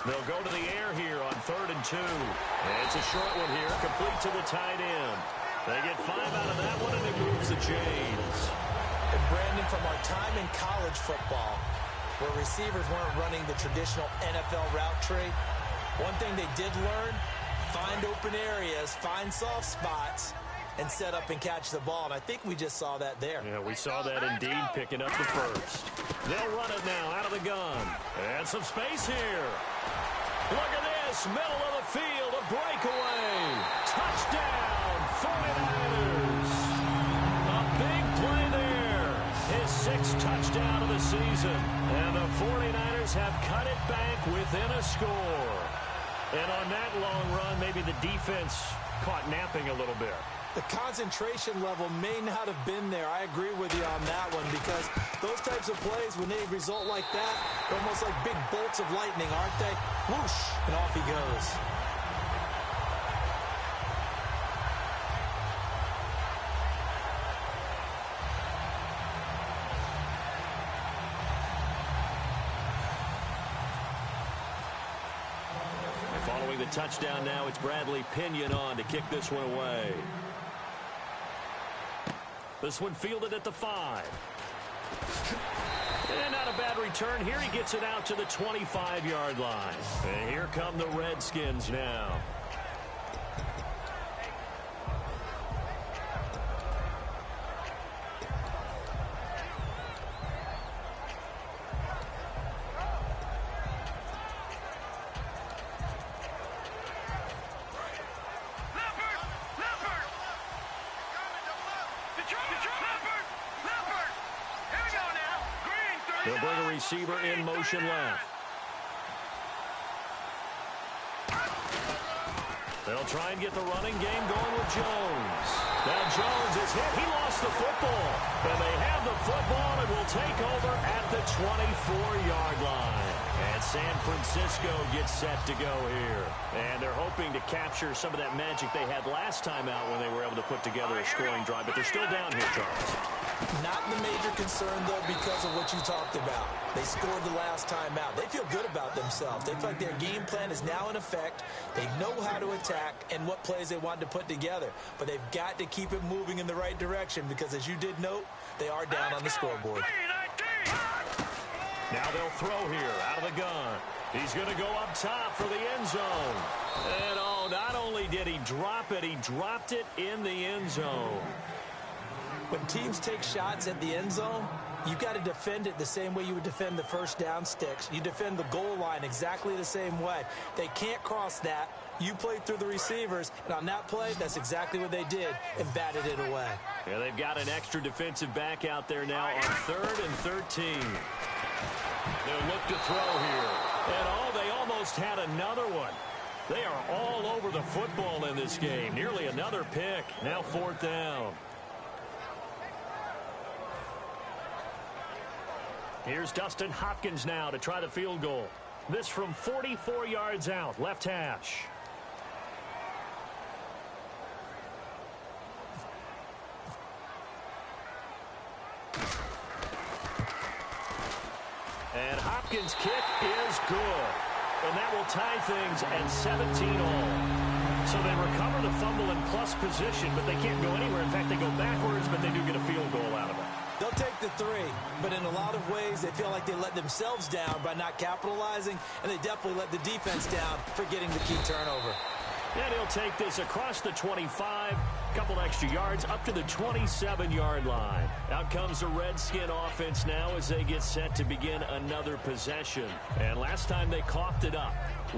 They'll go to the air here on 3rd and 2. And it's a short one here, complete to the tight end. They get 5 out of that one, and it moves the chains. And Brandon, from our time in college football, where receivers weren't running the traditional NFL route tree, one thing they did learn, find open areas, find soft spots, and set up and catch the ball. And I think we just saw that there. Yeah, we saw that indeed, picking up the first. They'll run it now out of the gun. And some space here. Look at this, middle of the field, a breakaway. Touchdown, 49ers. A big play there. His 6th touchdown of the season. And the 49ers have cut it back within a score. And on that long run, maybe the defense caught napping a little bit. The concentration level may not have been there. I agree with you on that one because those types of plays, when they result like that, they're almost like big bolts of lightning, aren't they? Whoosh, and off he goes. touchdown now. It's Bradley Pinion on to kick this one away. This one fielded at the 5. And not a bad return here. He gets it out to the 25-yard line. And here come the Redskins now. They'll bring a receiver in motion left. They'll try and get the running game going with Jones. Now Jones is hit. He lost the football. And they have the football and will take over at the 24-yard line. And San Francisco gets set to go here. And they're hoping to capture some of that magic they had last time out when they were able to put together a scoring drive. But they're still down here, Charles. Not the major concern, though, because of what you talked about. They scored the last time out. They feel good about themselves. They feel like their game plan is now in effect. They know how to attack and what plays they want to put together. But they've got to keep it moving in the right direction because, as you did note, they are down on the scoreboard. Now they'll throw here out of the gun. He's going to go up top for the end zone. And, oh, not only did he drop it, he dropped it in the end zone. When teams take shots at the end zone, you've got to defend it the same way you would defend the first down sticks. You defend the goal line exactly the same way. They can't cross that. You played through the receivers, and on that play, that's exactly what they did and batted it away. Yeah, they've got an extra defensive back out there now on 3rd and 13. They'll look to throw here. And, oh, they almost had another one. They are all over the football in this game. Nearly another pick. Now 4th down. Here's Dustin Hopkins now to try the field goal. This from 44 yards out, left hash. And Hopkins' kick is good. And that will tie things at 17 all. So they recover the fumble in plus position, but they can't go anywhere. In fact, they go backwards, but they do get a field goal out of it. They'll take the 3, but in a lot of ways, they feel like they let themselves down by not capitalizing, and they definitely let the defense down for getting the key turnover. And he'll take this across the 25, couple extra yards, up to the 27-yard line. Out comes the Redskin offense now as they get set to begin another possession. And last time they coughed it up,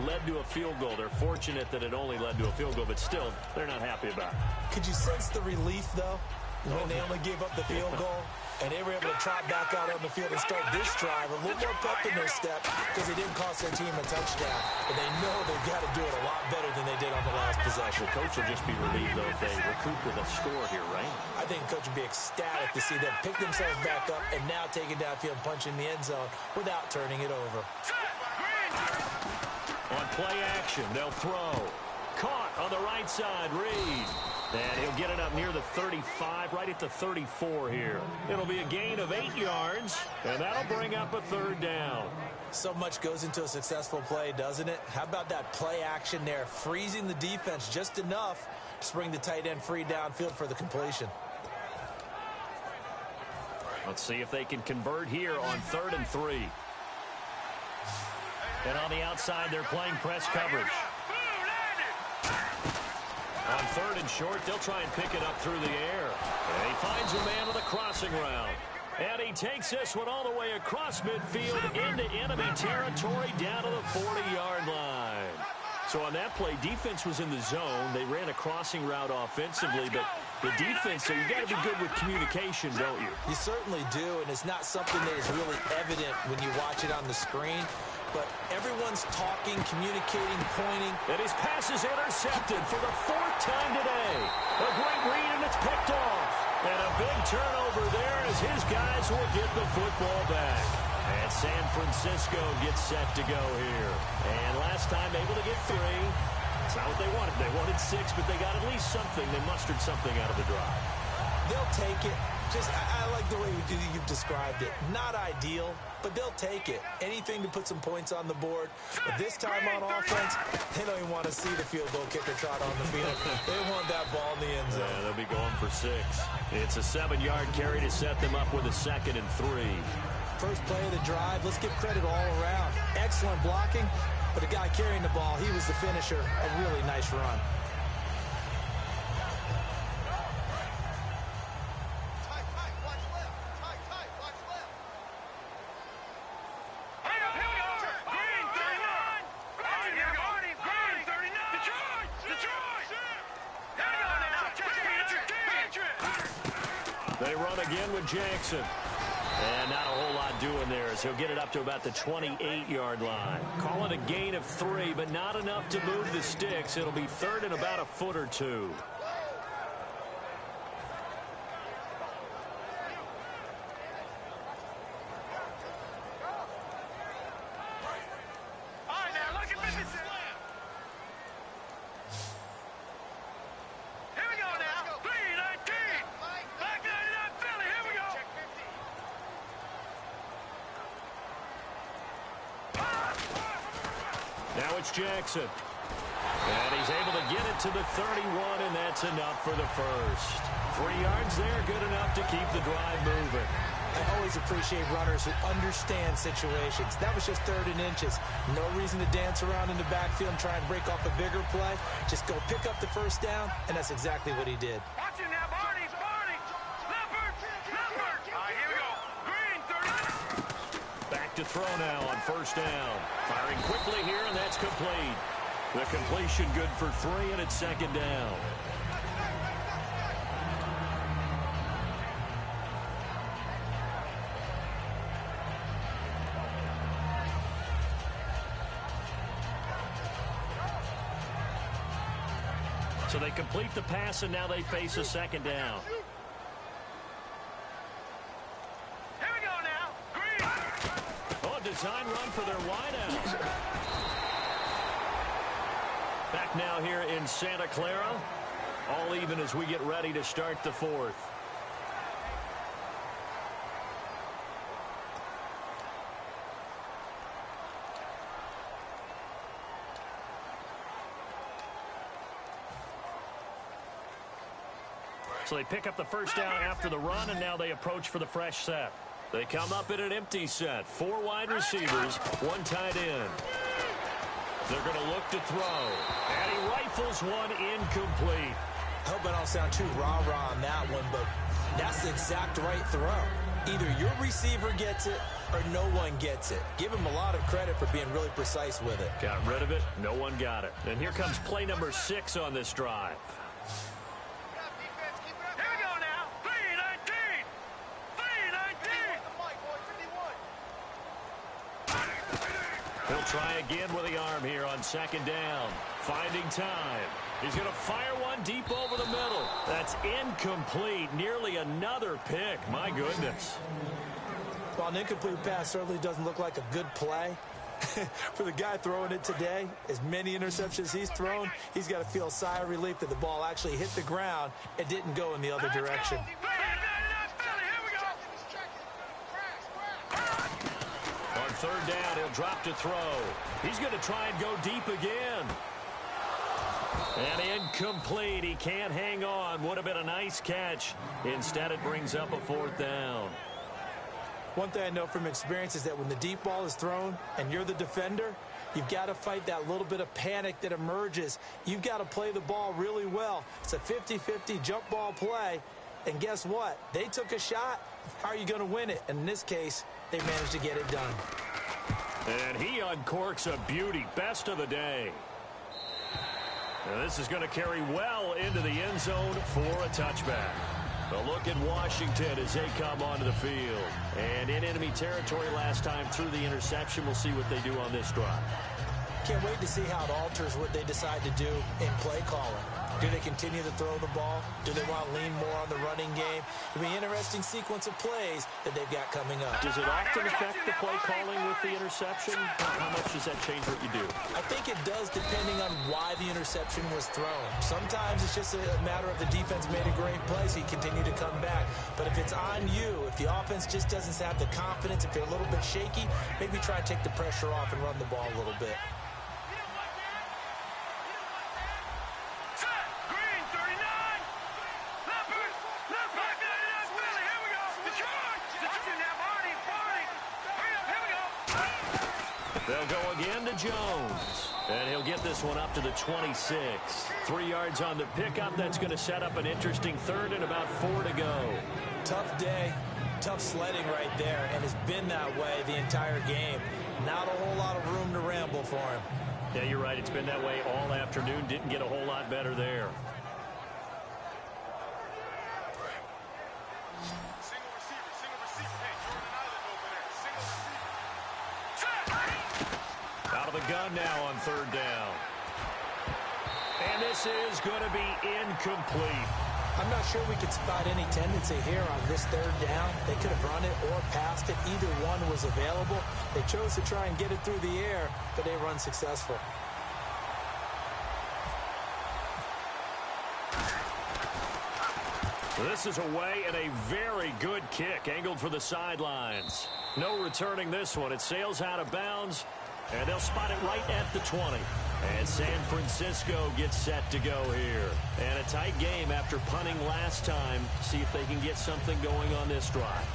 led to a field goal. They're fortunate that it only led to a field goal, but still, they're not happy about it. Could you sense the relief, though, when they only gave up the field goal? And they were able to trot back out on the field and start this drive. A little more pep in their step because they didn't cost their team a touchdown. But they know they've got to do it a lot better than they did on the last possession. The coach will just be relieved, though, if they recoup with a score here, right? I think the coach would be ecstatic to see them pick themselves back up and now take it downfield and punch in the end zone without turning it over. On play action, they'll throw. Caught on the right side, Reed. And he'll get it up near the 35, right at the 34 here. It'll be a gain of 8 yards, and that'll bring up a 3rd down. So much goes into a successful play, doesn't it? How about that play action there, freezing the defense just enough to bring the tight end free downfield for the completion. Let's see if they can convert here on 3rd and 3. And on the outside, they're playing press coverage. On 3rd and short, they'll try and pick it up through the air. And he finds a man with a crossing route. And he takes this one all the way across midfield into enemy territory down to the 40-yard line. So on that play, defense was in the zone. They ran a crossing route offensively, but the defense, so you got to be good with communication, don't you? You certainly do, and it's not something that is really evident when you watch it on the screen. But everyone's talking, communicating, pointing. And his pass is intercepted for the 4th time today. A great read, and it's picked off. And a big turnover there as his guys will get the football back. And San Francisco gets set to go here. And last time able to get 3. It's not what they wanted. They wanted 6, but they got at least something. They mustered something out of the drive. They'll take it. I like the way you've described it. Not ideal, but they'll take it. Anything to put some points on the board. But this time on offense, they don't even want to see the field goal kicker trot on the field. They want that ball in the end zone. Yeah, they'll be going for 6. It's a 7-yard carry to set them up with a 2nd and 3. First play of the drive, let's give credit all around. Excellent blocking, but the guy carrying the ball, he was the finisher. A really nice run. They run again with Jackson. And not a whole lot doing there as he'll get it up to about the 28-yard line. Call it a gain of 3, but not enough to move the sticks. It'll be 3rd and about a foot or 2. Now it's Jackson. And he's able to get it to the 31, and that's enough for the first. 3 yards there, good enough to keep the drive moving. I always appreciate runners who understand situations. That was just 3rd and inches. No reason to dance around in the backfield and try and break off a bigger play. Just go pick up the first down, and that's exactly what he did. Watch him now, Barney. Leopard. All right, here we go. Green, 30. Back to throw now on first down. Firing quickly here, and that's complete. The completion good for 3, and it's 2nd down. So they complete the pass, and now they face a 2nd down. Here we go now. Green. Oh, a design run for their wideout. Back now here in Santa Clara. All even as we get ready to start the 4th. So they pick up the first down after the run, and now they approach for the fresh set. They come up in an empty set. 4 wide receivers, 1 tight end. They're going to look to throw. And he rifles one incomplete. I hope I don't sound too rah-rah on that one, but that's the exact right throw. Either your receiver gets it or no one gets it. Give him a lot of credit for being really precise with it. Got rid of it. No one got it. And here comes play number 6 on this drive. He'll try again with the arm here on 2nd down. Finding time. He's going to fire one deep over the middle. That's incomplete. Nearly another pick. My goodness. Well, an incomplete pass certainly doesn't look like a good play. For the guy throwing it today, as many interceptions he's thrown, he's got to feel a sigh of relief that the ball actually hit the ground and didn't go in the other direction. On 3rd down, he'll drop to throw. He's going to try and go deep again. And incomplete. He can't hang on. Would have been a nice catch. Instead, it brings up a 4th down. One thing I know from experience is that when the deep ball is thrown and you're the defender, you've got to fight that little bit of panic that emerges. You've got to play the ball really well. It's a 50-50 jump ball play. And guess what? They took a shot. How are you going to win it? And in this case, they managed to get it done. And he uncorks a beauty. Best of the day. Now this is going to carry well into the end zone for a touchback. A look at Washington as they come onto the field. And in enemy territory last time through the interception. We'll see what they do on this drive. can't wait to see how it alters what they decide to do in play calling. Do they continue to throw the ball? Do they want to lean more on the running game? It'll be an interesting sequence of plays that they've got coming up. Does it often affect the play calling with the interception? How much does that change what you do? I think it does depending on why the interception was thrown. Sometimes it's just a matter of the defense made a great play, so you continue to come back. But if it's on you, if the offense just doesn't have the confidence, if they're a little bit shaky, maybe try and take the pressure off and run the ball a little bit. They'll go again to Jones, and he'll get this one up to the 26. 3 yards on the pickup. That's going to set up an interesting third and about 4 to go. Tough day, tough sledding right there, and it's been that way the entire game. Not a whole lot of room to ramble for him. Yeah, you're right. It's been that way all afternoon. Didn't get a whole lot better there. The gun now on third down. And this is going to be incomplete. I'm not sure we could spot any tendency here on this third down. They could have run it or passed it. Either one was available. They chose to try and get it through the air, but they run successful. This is away and a very good kick angled for the sidelines. No returning this one. It sails out of bounds. And they'll spot it right at the 20. And San Francisco gets set to go here. And a tight game after punting last time. See if they can get something going on this drive.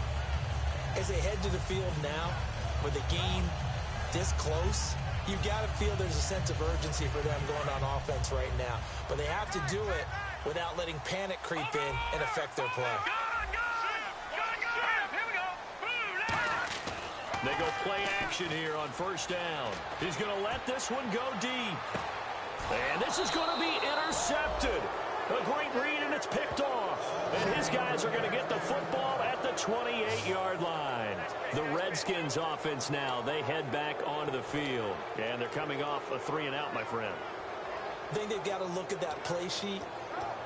As they head to the field now, with the game this close, you've got to feel there's a sense of urgency for them going on offense right now. But they have to do it without letting panic creep in and affect their play. They go play action here on first down. He's going to let this one go deep. And this is going to be intercepted. A great read, and it's picked off. And his guys are going to get the football at the 28-yard line. The Redskins offense now, they head back onto the field. And they're coming off a 3-and-out, my friend. I think they've got to look at that play sheet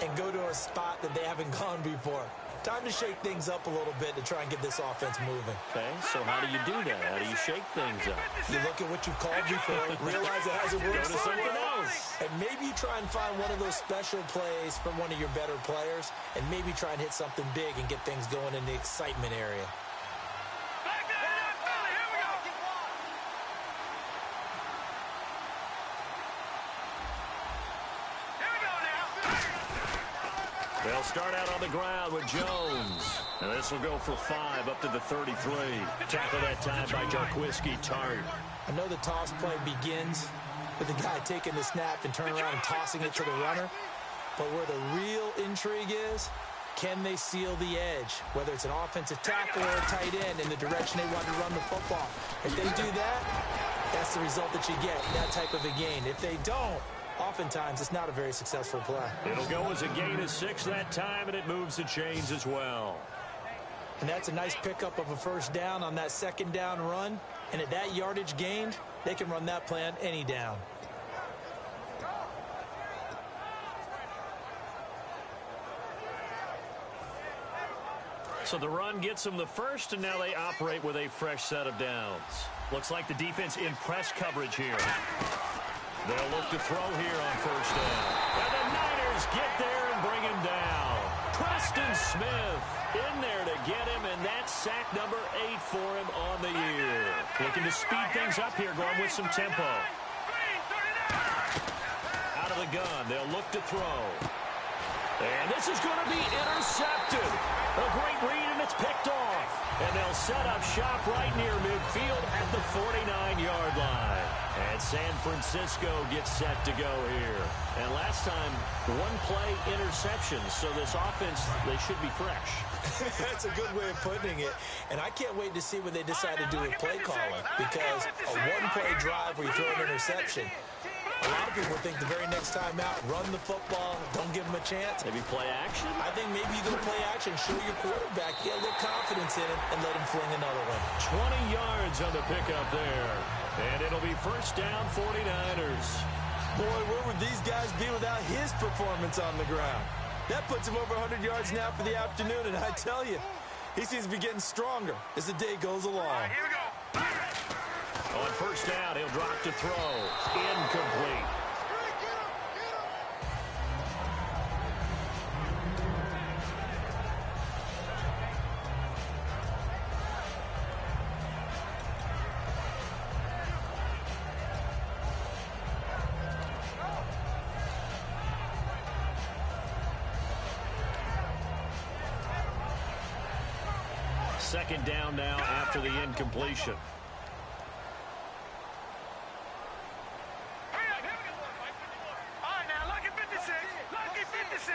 and go to a spot that they haven't gone before. Time to shake things up a little bit to try and get this offense moving. Okay, so how do you do that? How do you shake things up? You look at what you've called before, realize it hasn't worked Go to something else. And maybe you try and find one of those special plays from one of your better players, and maybe try and hit something big and get things going in the excitement area. They'll start out on the ground with Jones. And this will go for 5 up to the 33. Tackle that time by Jarquiski Tart. I know the toss play begins with the guy taking the snap and turning around and tossing it to the runner. But where the real intrigue is, can they seal the edge? Whether it's an offensive tackle or a tight end in the direction they want to run the football. If they do that, that's the result that you get, that type of a gain. If they don't, oftentimes it's not a very successful play. It'll go as a gain of 6 that time, and it moves the chains as well. And that's a nice pickup of a first down on that second down run. And at that yardage gained, they can run that play on any down. So the run gets them the first, and now they operate with a fresh set of downs. Looks like the defense in press coverage here. They'll look to throw here on first down. And the Niners get there and bring him down. Preston Smith in there to get him, and that's sack number 8 for him on the year. Looking to speed things up here, going with some tempo. Out of the gun, they'll look to throw. And this is going to be intercepted. A great read, and it's picked off. And they'll set up shop right near midfield at the 49-yard line. And San Francisco gets set to go here. And last time, 1-play interception. So this offense, they should be fresh. That's a good way of putting it. And I can't wait to see what they decide to do with play calling. Because a 1-play drive where you throw an interception, a lot of people think the very next time out, run the football, don't give them a chance. Maybe play action? I think maybe you go play action, show your quarterback, get a little confidence in him, and let him fling another one. 20 yards on the pickup there. And it'll be first down, 49ers. Boy, where would these guys be without his performance on the ground? That puts him over 100 yards now for the afternoon, and I tell you, he seems to be getting stronger as the day goes along. All right, here we go. On first down, he'll drop to throw. Incomplete. Second down now after the incompletion. All right, now, lucky 56. Lucky 56.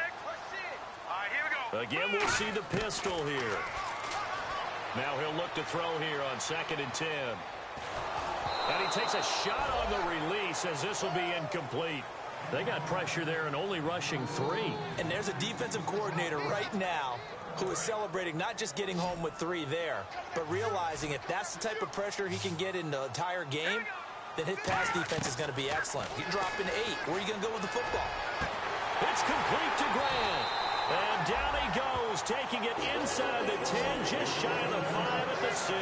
All right, here we go. Again, we'll see the pistol here. Now he'll look to throw here on 2nd and 10. And he takes a shot on the release as this will be incomplete. They got pressure there and only rushing 3. And there's a defensive coordinator right now who is celebrating not just getting home with 3 there, but realizing if that's the type of pressure he can get in the entire game, then his pass defense is going to be excellent. He dropped in 8. Where are you going to go with the football? It's complete to Grant. And down he goes, taking it inside the 10, just shy of the 5 at the 6.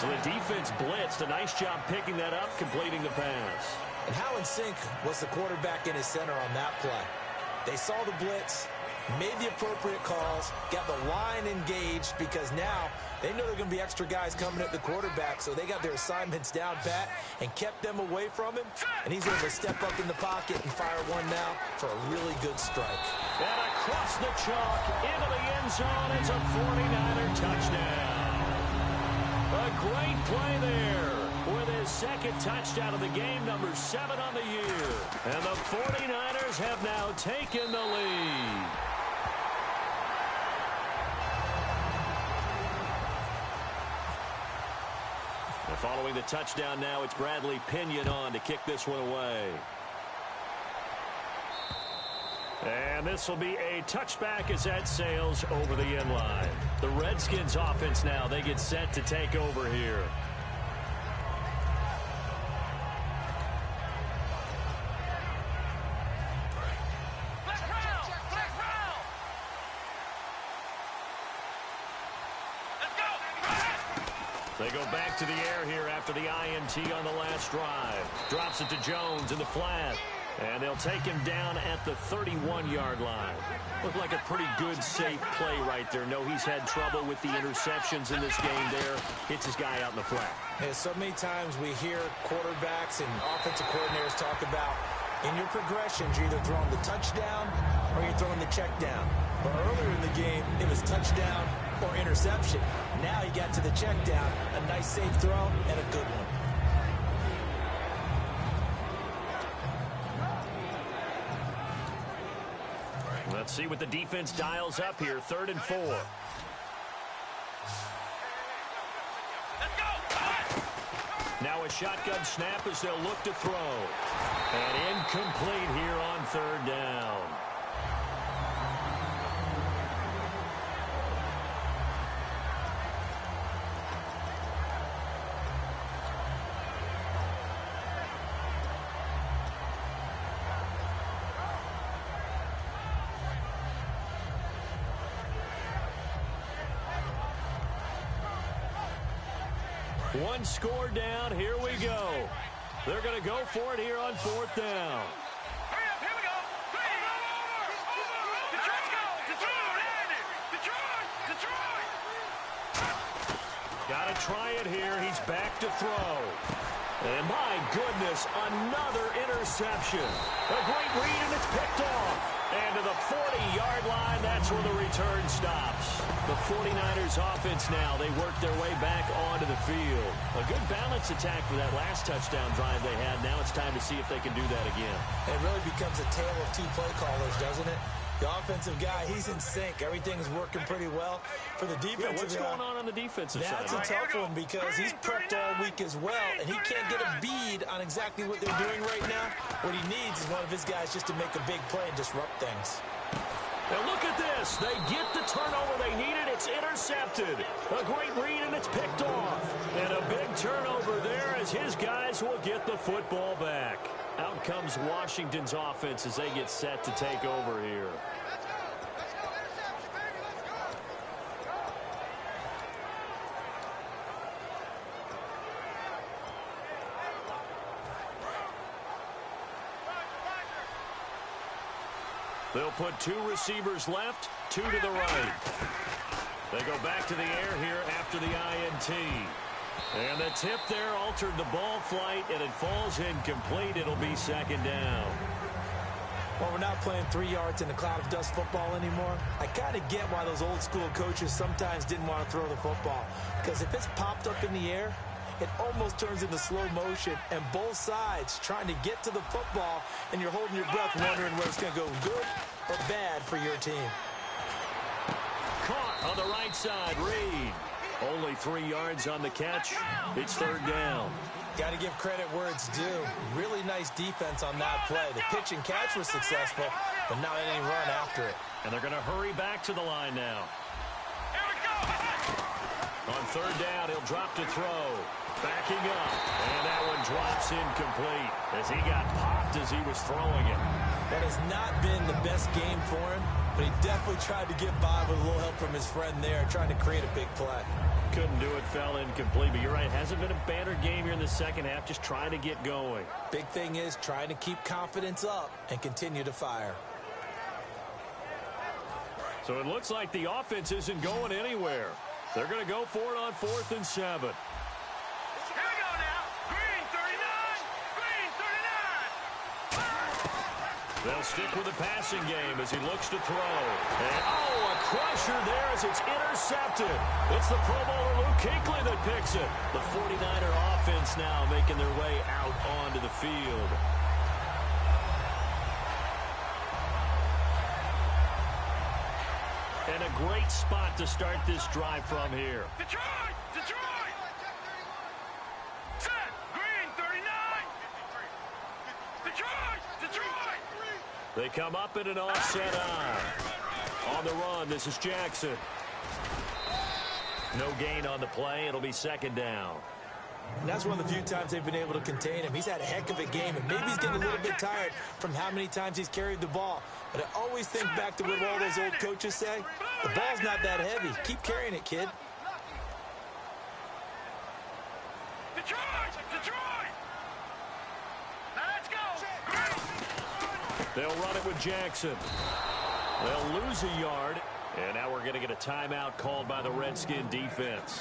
So the defense blitzed. A nice job picking that up, completing the pass. And how in sync was the quarterback in his center on that play? They saw the blitz, made the appropriate calls, got the line engaged because now they know there are going to be extra guys coming at the quarterback, so they got their assignments down pat and kept them away from him, and he's able to step up in the pocket and fire one now for a really good strike. And across the chalk, into the end zone, it's a 49er touchdown. A great play there with his second touchdown of the game, number 7 on the year. And the 49ers have now taken the lead. And following the touchdown now, it's Bradley Pinion on to kick this one away. And this will be a touchback as that sails over the end line. The Redskins offense now, they get set to take over here. They go back to the air here after the INT on the last drive. Drops it to Jones in the flat. And they'll take him down at the 31-yard line. Looked like a pretty good, safe play right there. No, he's had trouble with the interceptions in this game there. Hits his guy out in the flat. Yeah, so many times we hear quarterbacks and offensive coordinators talk about in your progressions, you're either throwing the touchdown or you're throwing the check down. But earlier in the game, it was touchdown or interception. Now he got to the check down, a nice safe throw, and a good one. Let's see what the defense dials up here. 3rd and 4. Now a shotgun snap as they'll look to throw. And incomplete here on 3rd down. One score down. Here we go. They're going to go for it here on 4th down. Hurry up, here we go. 3. Over. Detroit's going. Detroit, Andy. Detroit. Got to try it here. He's back to throw. And my goodness, another interception. A great read, and it's picked off. And to the 40-yard line, that's where the return stops. The 49ers offense now, they work their way back onto the field. A good balance attack for that last touchdown drive they had. Now it's time to see if they can do that again. It really becomes a tale of 2 play callers, doesn't it? The offensive guy, he's in sync. Everything's working pretty well. For the defensive what's going on the defensive side? That's a tough one because he's prepped all week as well, and he can't get a bead on exactly what they're doing right now. What he needs is one of his guys just to make a big play and disrupt things. And look at this. They get the turnover they needed. It's intercepted. A great read, and it's picked off. And a big turnover there as his guys will get the football back. Out comes Washington's offense as they get set to take over here. They'll put 2 receivers left, 2 to the right. They go back to the air here after the INT. And the tip there altered the ball flight, and it falls incomplete. It'll be second down. Well, we're not playing 3 yards in a cloud of dust football anymore. I kind of get why those old school coaches sometimes didn't want to throw the football. Because if it's popped up in the air, it almost turns into slow motion, and both sides trying to get to the football, and you're holding your breath wondering whether it's going to go good or bad for your team. Caught on the right side, Reed. Only 3 yards on the catch. It's third down. Got to give credit where it's due. Really nice defense on that play. The pitch and catch was successful, but not any run after it. And they're going to hurry back to the line now. Here we go. On third down, he'll drop to throw. Backing up, and that one drops incomplete as he got popped as he was throwing it. That has not been the best game for him, but he definitely tried to get by with a little help from his friend there, trying to create a big play. Couldn't do it, fell incomplete, but you're right, it hasn't been a banner game here in the second half, just trying to get going. Big thing is trying to keep confidence up and continue to fire. So it looks like the offense isn't going anywhere. They're going to go for it on 4th and 7. Here we go now. Green 39. Green 39. They'll stick with the passing game as he looks to throw. And, a crusher there as it's intercepted. It's the Pro Bowler Luke Kuechly that picks it. The 49er offense now making their way out onto the field. And a great spot to start this drive from here. Detroit. Detroit. Set. Green 39. Detroit. Detroit. They come up in an offset eye. On the run, this is Jackson. No gain on the play. It'll be second down. And that's one of the few times they've been able to contain him. He's had a heck of a game, and maybe he's getting a little bit tired from how many times he's carried the ball. But I always think back to what all those old coaches say. The ball's not that heavy. Keep carrying it, kid. Detroit. Detroit. Now let's go. They'll run it with Jackson. They'll lose a yard. And now we're going to get a timeout called by the Redskin defense.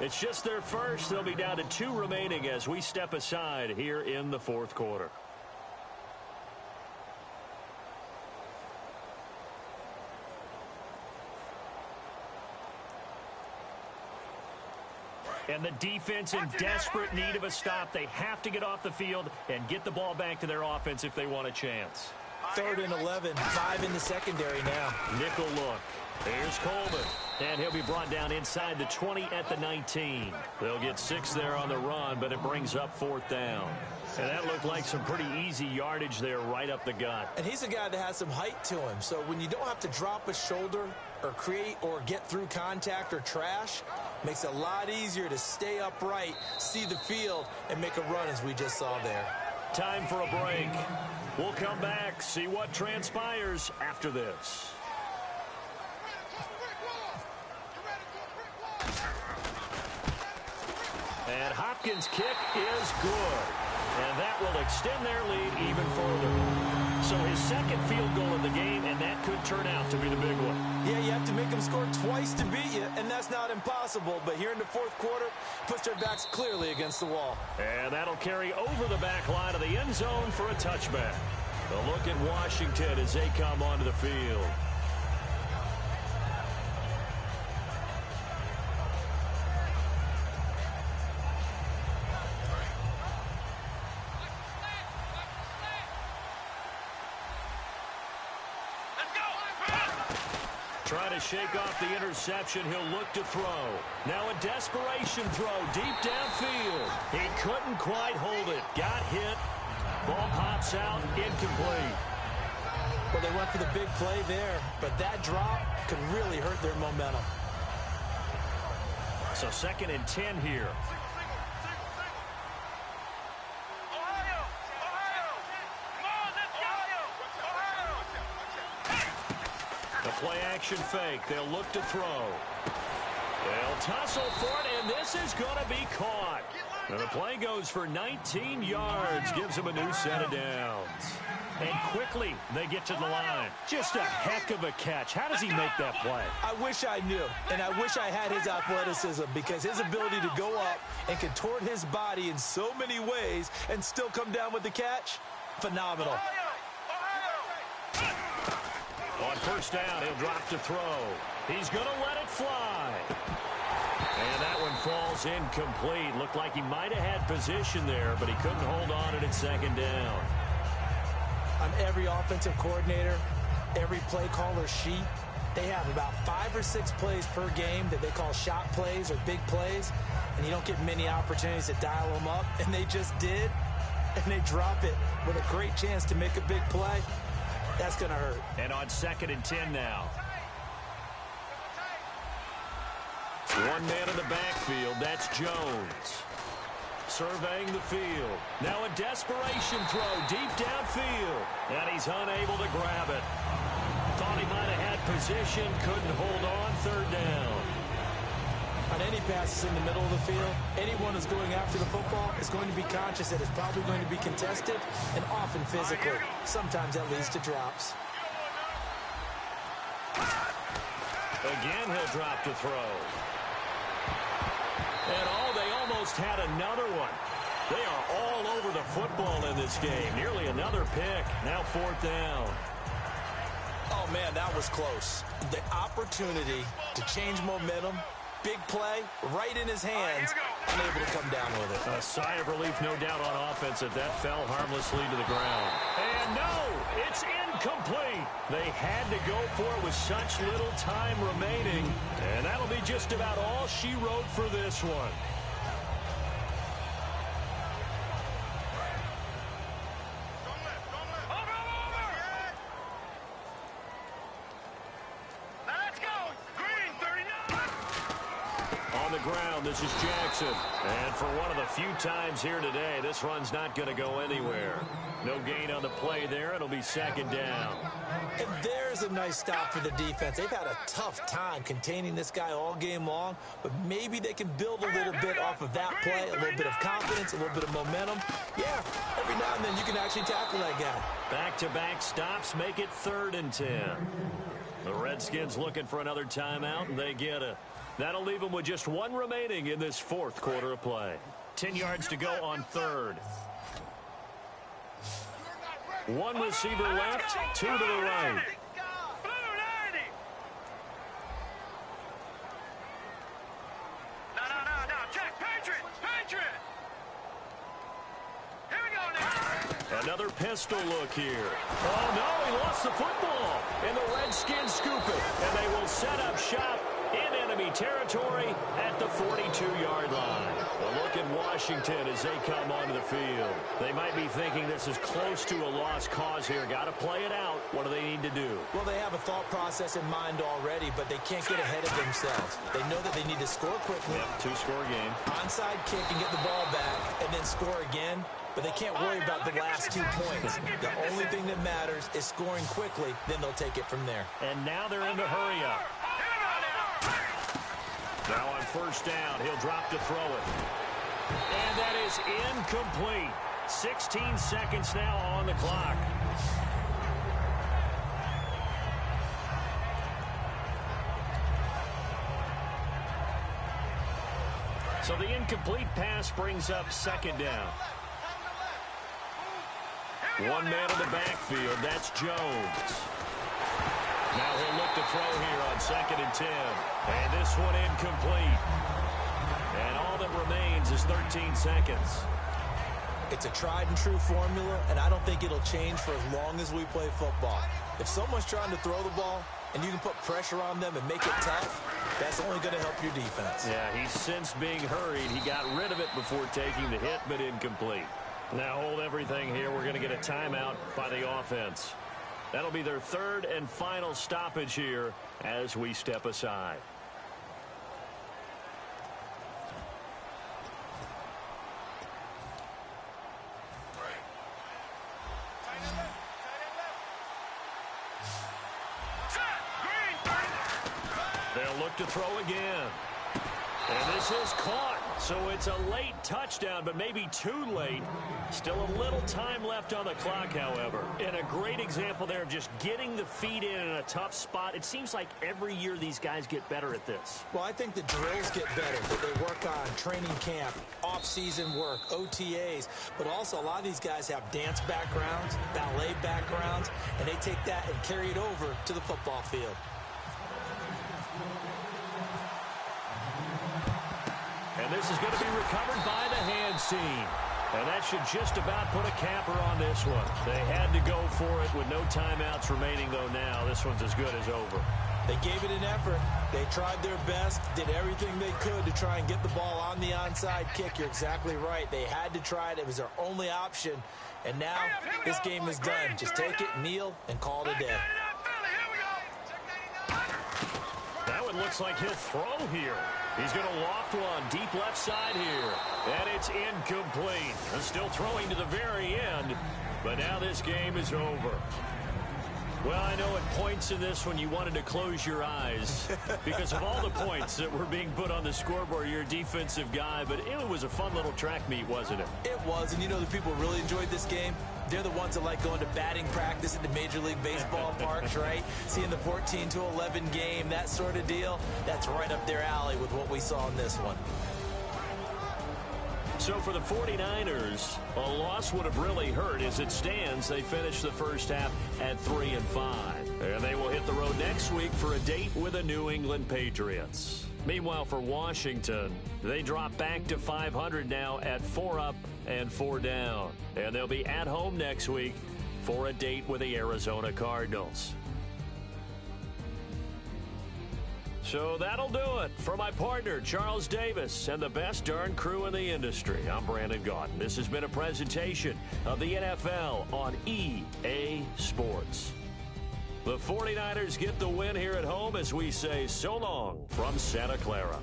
It's just their first. They'll be down to 2 remaining as we step aside here in the fourth quarter. And the defense in desperate need of a stop. They have to get off the field and get the ball back to their offense if they want a chance. 3rd and 11, 5 in the secondary now. Nickel look. Here's Coleman. And he'll be brought down inside the 20 at the 19. They'll get 6 there on the run, but it brings up 4th down. And that looked like some pretty easy yardage there right up the gut. And he's a guy that has some height to him. So when you don't have to drop a shoulder or create or get through contact or trash, makes it a lot easier to stay upright, see the field, and make a run as we just saw there. Time for a break. We'll come back, see what transpires after this. And Hopkins' kick is good. And that will extend their lead even further. So his second field goal of the game, and that could turn out to be the big one. Yeah, you have to make them score twice to beat you, and that's not impossible. But here in the fourth quarter, puts their backs clearly against the wall. And that'll carry over the back line of the end zone for a touchback. A look at Washington as they come onto the field. Trying to shake off the interception. He'll look to throw. Now a desperation throw deep downfield. He couldn't quite hold it. Got hit. Ball pops out. Incomplete. Well, they went for the big play there, but that drop could really hurt their momentum. So 2nd and 10 here. play action fake. They'll look to throw. They'll tussle for it, and this is going to be caught. And the play goes for 19 yards, gives them a new set of downs. And quickly, they get to the line. Just a heck of a catch. How does he make that play? I wish I knew, and I wish I had his athleticism, because his ability to go up and contort his body in so many ways and still come down with the catch, phenomenal. On first down, he'll drop to throw. He's going to let it fly. And that one falls incomplete. Looked like he might have had position there, but he couldn't hold on at second down. On every offensive coordinator, every play caller sheet, they have about 5 or 6 plays per game that they call shot plays or big plays, and you don't get many opportunities to dial them up, and they just did, and they drop it with a great chance to make a big play. That's going to hurt. And on 2nd and 10 now. One man in the backfield, that's Jones. Surveying the field. Now a desperation throw deep downfield. And he's unable to grab it. Thought he might have had position, couldn't hold on, 3rd down. On any passes in the middle of the field, anyone who's going after the football is going to be conscious that it's probably going to be contested, and often physically. Sometimes that leads to drops. Again, he'll drop to throw. And they almost had another one. They are all over the football in this game. Nearly another pick. Now 4th down. Oh, man, that was close. The opportunity to change momentum, big play, right in his hands, unable to come down with it. A sigh of relief, no doubt, on offense that fell harmlessly to the ground. And no, it's incomplete. They had to go for it with such little time remaining. And that'll be just about all she wrote for this one. Ground. This is Jackson. And for one of the few times here today, this run's not going to go anywhere. No gain on the play there. It'll be 2nd down. And there's a nice stop for the defense. They've had a tough time containing this guy all game long, but maybe they can build a little bit off of that play, a little bit of confidence, a little bit of momentum. Yeah, every now and then you can actually tackle that guy. Back-to-back stops make it 3rd and 10. The Redskins looking for another timeout, and they get it. That'll leave them with just 1 remaining in this 4th quarter of play. 10 yards to go on 3rd. 1 receiver left, 2 to the right. Another pistol look here. Oh, no, he lost the football. And the Redskins scoop it. And they will set up shop in enemy territory at the 42-yard line. A look at Washington as they come onto the field. They might be thinking this is close to a lost cause here. Got to play it out. What do they need to do? Well, they have a thought process in mind already, but they can't get ahead of themselves. They know that they need to score quickly. Yep, 2-score game. Onside kick and get the ball back, and then score again. But they can't worry about the last 2 points. The only thing that matters is scoring quickly, then they'll take it from there. And now they're in the hurry up. Now on first down, he'll drop to throw it. And that is incomplete. 16 seconds now on the clock. So the incomplete pass brings up 2nd down. 1 man in the backfield, that's Jones. Now he'll look to throw here on 2nd and 10. And this one incomplete. And all that remains is 13 seconds. It's a tried and true formula, and I don't think it'll change for as long as we play football. If someone's trying to throw the ball and you can put pressure on them and make it tough, that's only going to help your defense. Yeah, he's since being hurried. He got rid of it before taking the hit, but incomplete. Now hold everything here. We're going to get a timeout by the offense. That'll be their 3rd and final stoppage here as we step aside. Green to throw again. And this is caught. So it's a late touchdown, but maybe too late. Still a little time left on the clock, however. And a great example there of just getting the feet in a tough spot. It seems like every year these guys get better at this. Well, I think the drills get better that they work on training camp, off-season work, OTAs. But also a lot of these guys have dance backgrounds, ballet backgrounds, and they take that and carry it over to the football field. And this is going to be recovered by the hands team. And that should just about put a capper on this one. They had to go for it with no timeouts remaining, though, now. This one's as good as over. They gave it an effort. They tried their best, did everything they could to try and get the ball on the onside kick. You're exactly right. They had to try it. It was their only option. And now this game is done. Just take it, kneel, and call it a day. That one looks like he'll throw here. He's going to loft one deep left side here. And it's incomplete. And still throwing to the very end. But now this game is over. Well, I know at points in this one you wanted to close your eyes because of all the points that were being put on the scoreboard. You're a defensive guy, but it was a fun little track meet, wasn't it? It was, and you know the people really enjoyed this game? They're the ones that like going to batting practice at the Major League Baseball parks, right? Seeing the 14-11 game, that sort of deal, that's right up their alley with what we saw in this one. So for the 49ers, a loss would have really hurt. As it stands, they finish the first half at 3-5. And they will hit the road next week for a date with the New England Patriots. Meanwhile, for Washington, they drop back to 500 now at 4 up and 4 down. And they'll be at home next week for a date with the Arizona Cardinals. So that'll do it. For my partner, Charles Davis, and the best darn crew in the industry, I'm Brandon Gaudin. This has been a presentation of the NFL on EA Sports. The 49ers get the win here at home as we say so long from Santa Clara.